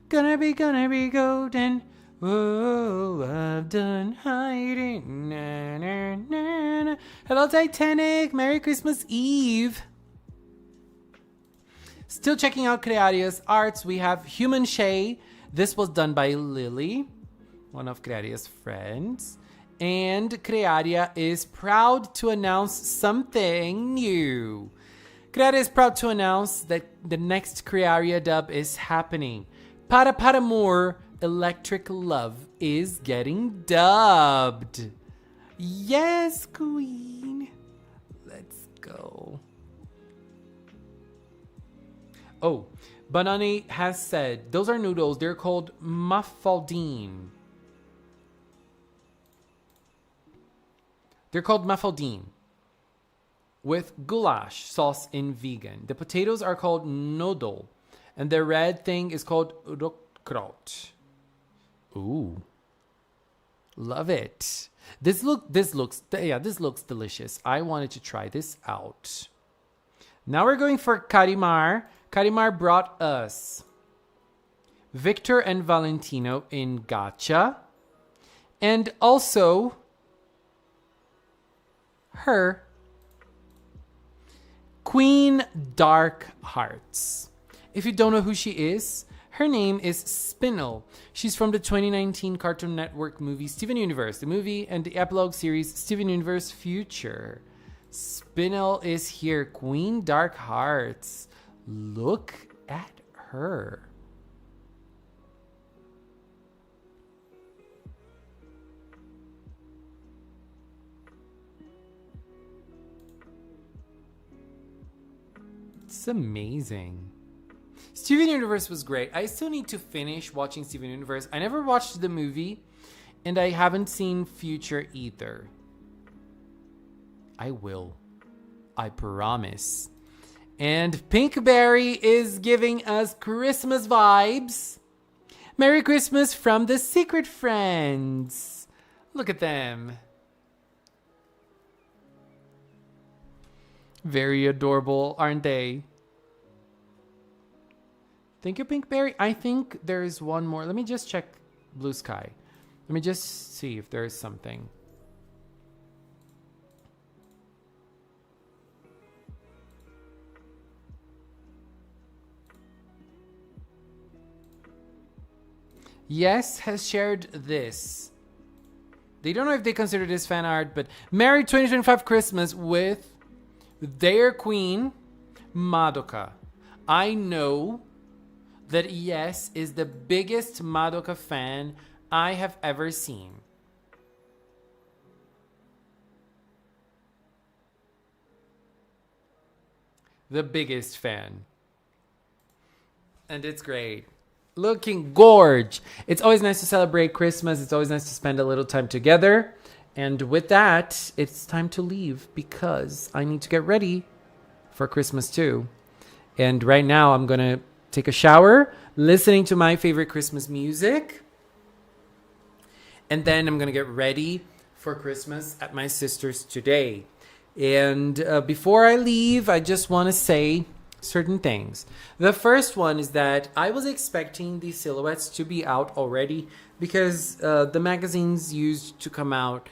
gonna be golden. Oh, I've done hiding. Na, na, na, na. Hello, Titanic. Merry Christmas Eve. Still checking out Crearia's arts. We have Human Shay. This was done by Lily, one of Crearia's friends. And Crearia is proud to announce something new. Crearia is proud to announce that the next Crearia dub is happening. Para More Electric Love is getting dubbed. Yes, Queen. Let's go. Oh, Banani has said, those are noodles. They're called mafaldine. They're called mafaldine with goulash sauce in vegan. The potatoes are called nodol, and the red thing is called rotkraut. Ooh, love it. This looks delicious. I wanted to try this out. Now we're going for Karimar. Karimar brought us Victor and Valentino in Gacha, and also her Queen Dark Hearts. If you don't know who she is, her name is Spinel. She's from the 2019 Cartoon Network movie Steven Universe, the movie and the epilogue series Steven Universe Future. Spinel is here, Queen Dark Hearts. Look at her. It's amazing. Steven Universe was great. I still need to finish watching Steven Universe. I never watched the movie, and I haven't seen Future either. I will. I promise. And Pinkberry is giving us Christmas vibes. Merry Christmas from the Secret Friends. Look at them. Very adorable, aren't they? Thank you, Pinkberry. I think there is one more. Let me just check Blue Sky. Let me just see if there is something. Yes has shared this. They don't know if they consider this fan art, but Merry 2025 Christmas with their queen, Madoka. I know that Yes is the biggest Madoka fan I have ever seen. The biggest fan. And it's great. looking gorge. It's always nice to celebrate Christmas. It's always nice to spend a little time together. And with that, it's time to leave because I need to get ready for Christmas too. And right now I'm going to take a shower, listening to my favorite Christmas music. And then I'm going to get ready for Christmas at my sister's today. And before I leave, I just want to say certain things. The first one is that I was expecting these silhouettes to be out already because the magazines used to come out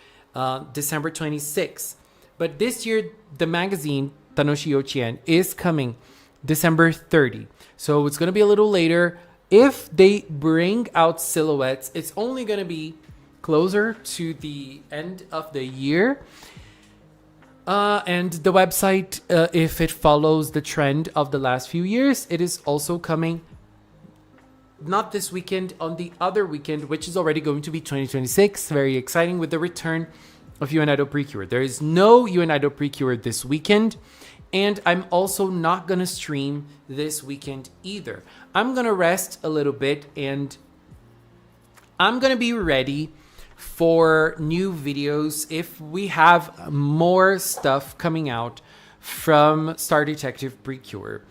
December 26th. But this year, the magazine, Tanoshi Yochien, is coming December 30. So it's going to be a little later. If they bring out silhouettes, it's only going to be closer to the end of the year. And the website, if it follows the trend of the last few years, it is also coming not this weekend, on the other weekend, which is already going to be 2026. Very exciting with the return of UN Idol Precure. There is no UN Idol Precure this weekend. And I'm also not going to stream this weekend either. I'm going to rest a little bit and I'm going to be ready for new videos if we have more stuff coming out from Star Detective Precure.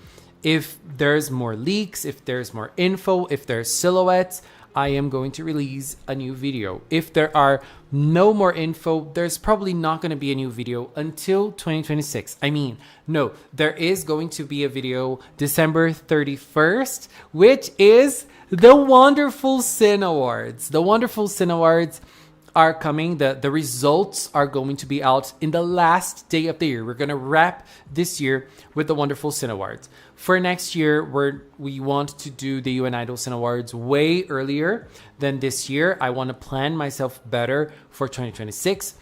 If there's more leaks, if there's more info, if there's silhouettes, I am going to release a new video. If there are no more info, there's probably not going to be a new video until 2026. I mean, no, there is going to be a video December 31st, which is the Wonderful Sin Awards. The Wonderful Sin Awards are coming. The results are going to be out in the last day of the year. We're going to wrap this year with the Wonderful Sin Awards. For next year, we want to do the UN Idol Sin Awards way earlier than this year. I want to plan myself better for 2026.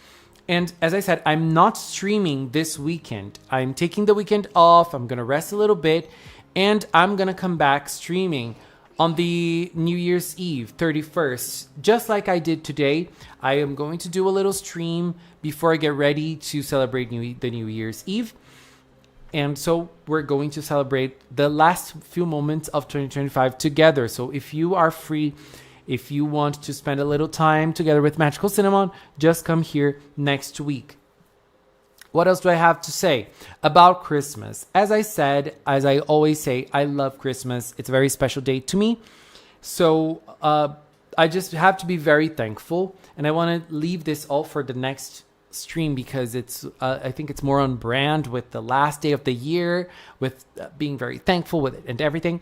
And as I said, I'm not streaming this weekend. I'm taking the weekend off. I'm going to rest a little bit. And I'm going to come back streaming on the New Year's Eve, 31st. Just like I did today, I am going to do a little stream before I get ready to celebrate the New Year's Eve. And so we're going to celebrate the last few moments of 2025 together. So if you are free, if you want to spend a little time together with Magical Cinnamon, just come here next week. What else do I have to say about Christmas? As I said, as I always say, I love Christmas. It's a very special day to me. So I just have to be very thankful. And I want to leave this all for the next stream because it's I think it's more on brand with the last day of the year, with being very thankful with it and everything.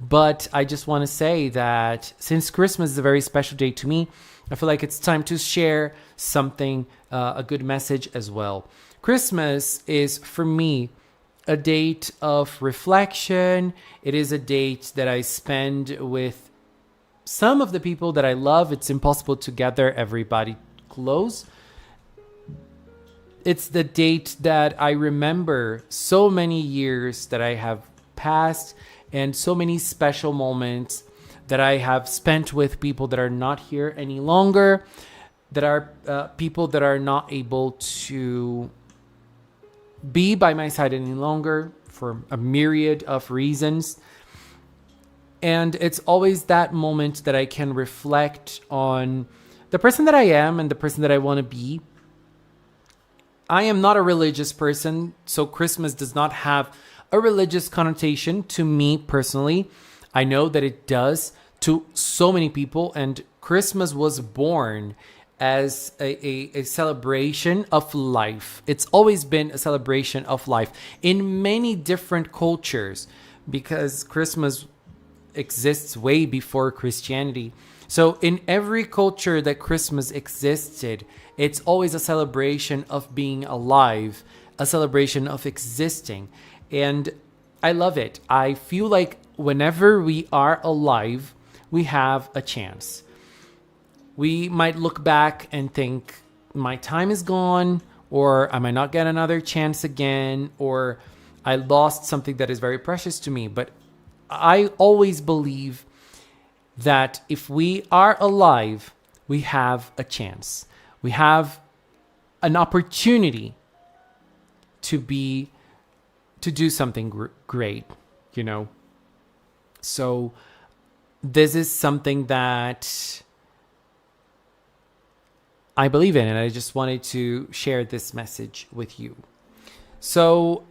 But I just want to say that since Christmas is a very special day to me, I feel like it's time to share something, a good message as well. Christmas is, for me, a date of reflection. It is a date that I spend with some of the people that I love. It's impossible to gather everybody close. It's the date that I remember so many years that I have passed and so many special moments that I have spent with people that are not here any longer, that are people that are not able to be by my side any longer for a myriad of reasons. And it's always that moment that I can reflect on the person that I am and the person that I want to be. I am not a religious person, so Christmas does not have a religious connotation to me personally. I know that it does to so many people, and Christmas was born as a celebration of life. It's always been a celebration of life in many different cultures because Christmas exists way before Christianity. So in every culture that Christmas existed, it's always a celebration of being alive, a celebration of existing. And I love it. I feel like whenever we are alive, we have a chance. We might look back and think, my time is gone, or I might not get another chance again, or I lost something that is very precious to me. But I always believe that if we are alive, we have a chance. We have an opportunity to do something great, you know? So this is something that I believe in, and I just wanted to share this message with you. So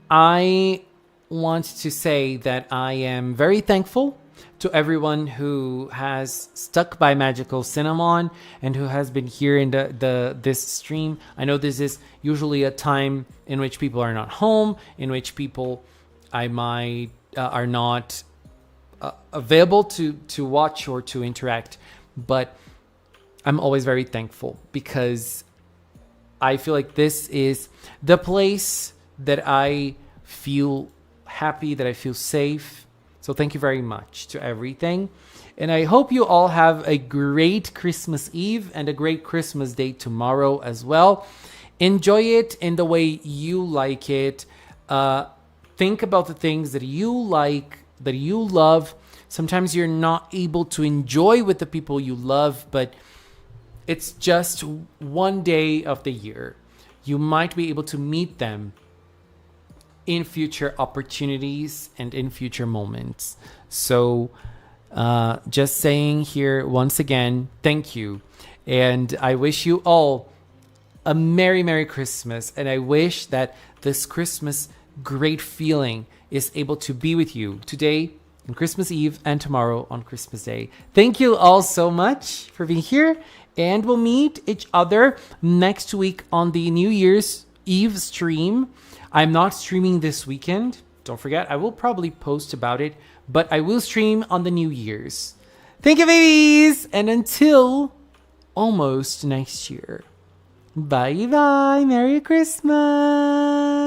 I want to say that I am very thankful to everyone who has stuck by Magical Cinnamon and who has been here in this stream. I know this is usually a time in which people are not home, in which people are not available to watch or to interact, but I'm always very thankful because I feel like this is the place that I feel happy, that I feel safe. So thank you very much to everything. And I hope you all have a great Christmas Eve and a great Christmas Day tomorrow as well. Enjoy it in the way you like it. Think about the things that you like, that you love. Sometimes you're not able to enjoy with the people you love, but it's just one day of the year. You might be able to meet them in future opportunities and in future moments. So just saying here once again, thank you. And I wish you all a Merry Christmas. And I wish that this Christmas great feeling is able to be with you today on Christmas Eve and tomorrow on Christmas Day. Thank you all so much for being here. And we'll meet each other next week on the New Year's Eve stream. I'm not streaming this weekend. Don't forget, I will probably post about it, but I will stream on the New Year's. Thank you, babies! And until almost next year. Bye-bye. Merry Christmas!